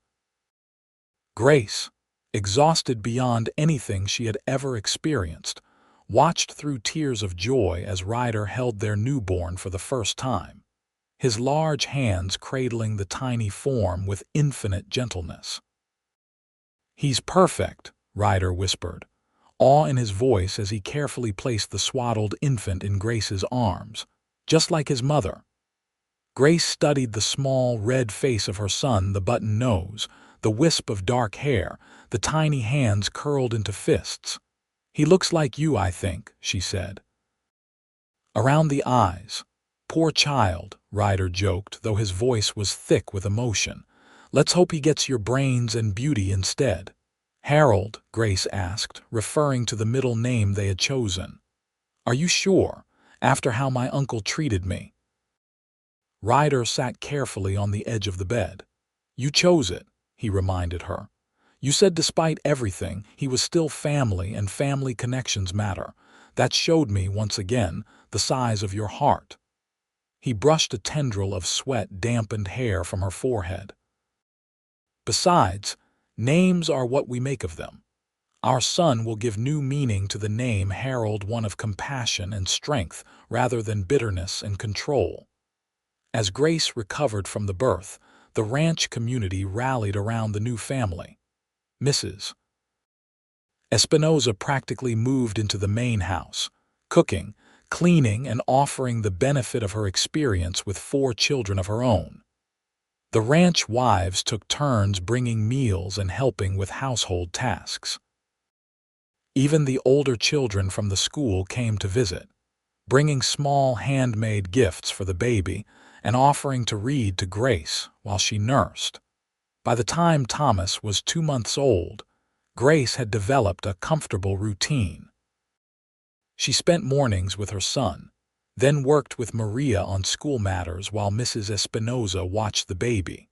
Grace, exhausted beyond anything she had ever experienced, watched through tears of joy as Ryder held their newborn for the first time, his large hands cradling the tiny form with infinite gentleness. "He's perfect," Ryder whispered, awe in his voice as he carefully placed the swaddled infant in Grace's arms, just like his mother. Grace studied the small, red face of her son, the button nose, the wisp of dark hair, the tiny hands curled into fists. "He looks like you, I think," she said. "Around the eyes. Poor child," Ryder joked, though his voice was thick with emotion. "Let's hope he gets your brains and beauty instead." "Harold?" Grace asked, referring to the middle name they had chosen. "Are you sure, after how my uncle treated me?" Ryder sat carefully on the edge of the bed. "You chose it," he reminded her. "You said despite everything, he was still family, and family connections matter. That showed me, once again, the size of your heart." He brushed a tendril of sweat-dampened hair from her forehead. "Besides, names are what we make of them. Our son will give new meaning to the name Harold, one of compassion and strength rather than bitterness and control." As Grace recovered from the birth, the ranch community rallied around the new family. Mrs. Espinosa practically moved into the main house, cooking, cleaning, and offering the benefit of her experience with 4 children of her own. The ranch wives took turns bringing meals and helping with household tasks. Even the older children from the school came to visit, bringing small handmade gifts for the baby and offering to read to Grace while she nursed. By the time Thomas was 2 months old, Grace had developed a comfortable routine. She spent mornings with her son, then worked with Maria on school matters while Mrs. Espinosa watched the baby.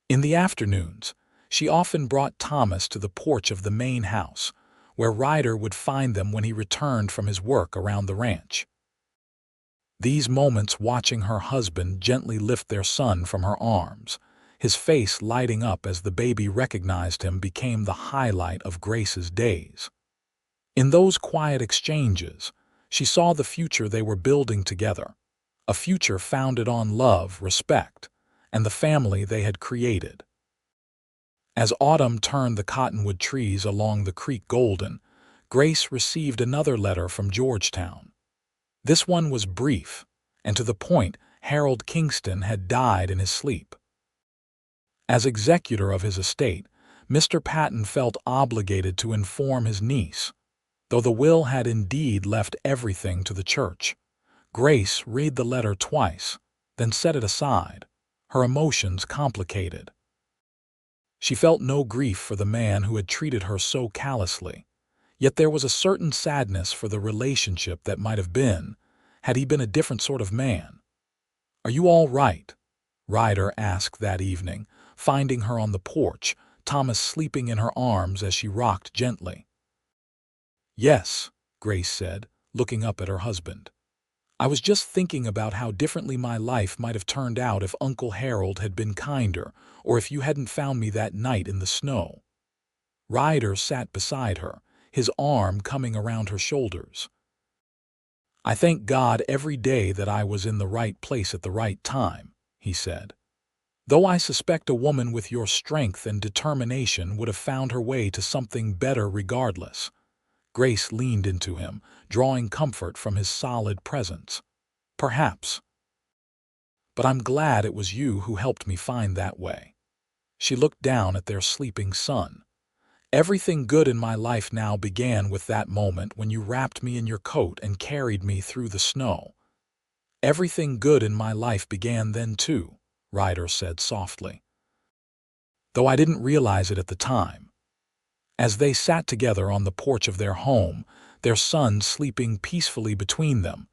In the afternoons, she often brought Thomas to the porch of the main house, where Ryder would find them when he returned from his work around the ranch. These moments watching her husband gently lift their son from her arms, his face lighting up as the baby recognized him, became the highlight of Grace's days. In those quiet exchanges, she saw the future they were building together, a future founded on love, respect, and the family they had created. As autumn turned the cottonwood trees along the creek golden, Grace received another letter from Georgetown. This one was brief, and to the point. Harold Kingston had died in his sleep. As executor of his estate, Mr. Patton felt obligated to inform his niece, though the will had indeed left everything to the church. Grace read the letter twice, then set it aside, her emotions complicated. She felt no grief for the man who had treated her so callously, yet there was a certain sadness for the relationship that might have been, had he been a different sort of man. "Are you all right?" Ryder asked that evening, finding her on the porch, Thomas sleeping in her arms as she rocked gently. "Yes," Grace said, looking up at her husband. "I was just thinking about how differently my life might have turned out if Uncle Harold had been kinder, or if you hadn't found me that night in the snow." Ryder sat beside her, his arm coming around her shoulders. "I thank God every day that I was in the right place at the right time," he said. "Though I suspect a woman with your strength and determination would have found her way to something better regardless." Grace leaned into him, drawing comfort from his solid presence. "Perhaps. But I'm glad it was you who helped me find that way." She looked down at their sleeping son. "Everything good in my life now began with that moment when you wrapped me in your coat and carried me through the snow." "Everything good in my life began then too," Ryder said softly, "though I didn't realize it at the time." As they sat together on the porch of their home, their son sleeping peacefully between them,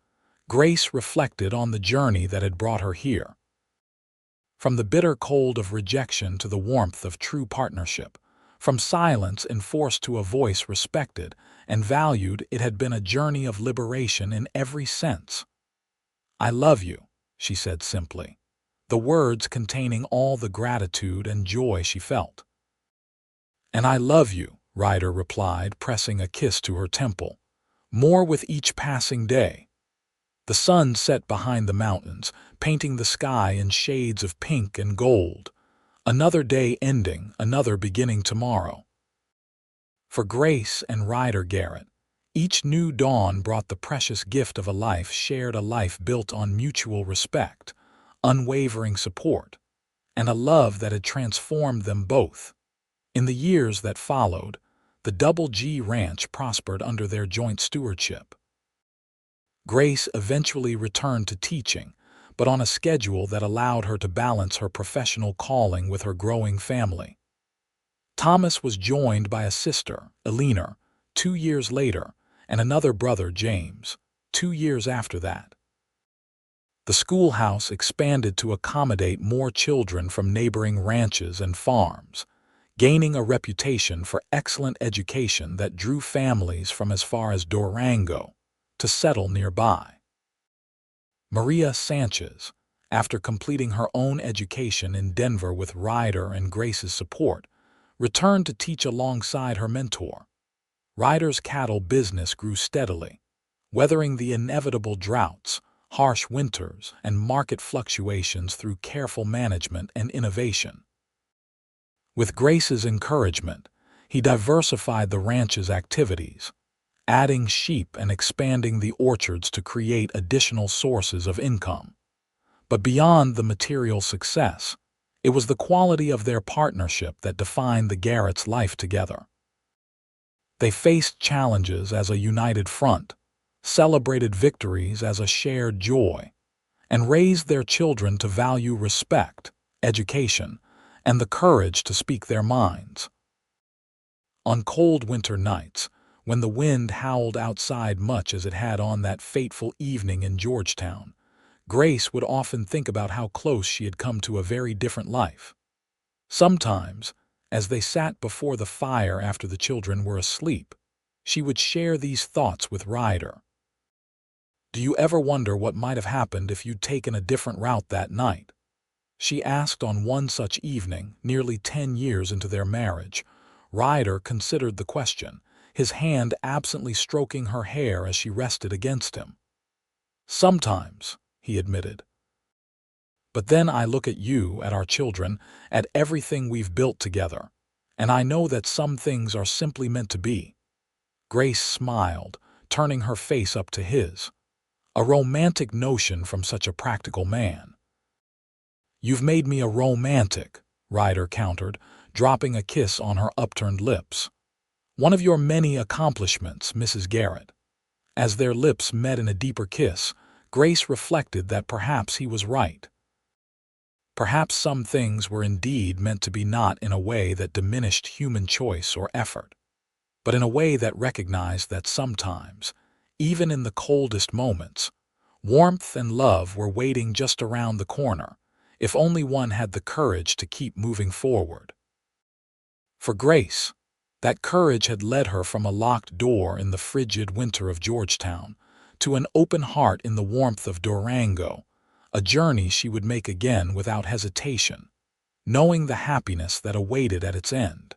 Grace reflected on the journey that had brought her here. From the bitter cold of rejection to the warmth of true partnership, from silence enforced to a voice respected and valued, it had been a journey of liberation in every sense. "I love you," she said simply, the words containing all the gratitude and joy she felt. "And I love you," Ryder replied, pressing a kiss to her temple, "more with each passing day." The sun set behind the mountains, painting the sky in shades of pink and gold. Another day ending, another beginning tomorrow. For Grace and Ryder Garrett, each new dawn brought the precious gift of a life shared, a life built on mutual respect, unwavering support, and a love that had transformed them both. In the years that followed, the Double G Ranch prospered under their joint stewardship. Grace eventually returned to teaching, but on a schedule that allowed her to balance her professional calling with her growing family. Thomas was joined by a sister, Eleanor, 2 years later, and another brother, James, 2 years after that. The schoolhouse expanded to accommodate more children from neighboring ranches and farms, gaining a reputation for excellent education that drew families from as far as Durango to settle nearby. Maria Sanchez, after completing her own education in Denver with Ryder and Grace's support, returned to teach alongside her mentor. Ryder's cattle business grew steadily, weathering the inevitable droughts, harsh winters, and market fluctuations through careful management and innovation. With Grace's encouragement, he diversified the ranch's activities, adding sheep and expanding the orchards to create additional sources of income. But beyond the material success, it was the quality of their partnership that defined the Garrett's life together. They faced challenges as a united front, celebrated victories as a shared joy, and raised their children to value respect, education, and the courage to speak their minds. On cold winter nights, when the wind howled outside much as it had on that fateful evening in Georgetown, Grace would often think about how close she had come to a very different life. Sometimes, as they sat before the fire after the children were asleep, she would share these thoughts with Ryder. "Do you ever wonder what might have happened if you'd taken a different route that night?" she asked on one such evening, nearly 10 years into their marriage. Ryder considered the question, his hand absently stroking her hair as she rested against him. "Sometimes," he admitted. "But then I look at you, at our children, at everything we've built together, and I know that some things are simply meant to be." Grace smiled, turning her face up to his. A romantic notion from such a practical man. "You've made me a romantic," Ryder countered, dropping a kiss on her upturned lips. "One of your many accomplishments, Mrs. Garrett." As their lips met in a deeper kiss, Grace reflected that perhaps he was right. Perhaps some things were indeed meant to be, not in a way that diminished human choice or effort, but in a way that recognized that sometimes, even in the coldest moments, warmth and love were waiting just around the corner, if only one had the courage to keep moving forward. For Grace, that courage had led her from a locked door in the frigid winter of Georgetown to an open heart in the warmth of Durango, a journey she would make again without hesitation, knowing the happiness that awaited at its end.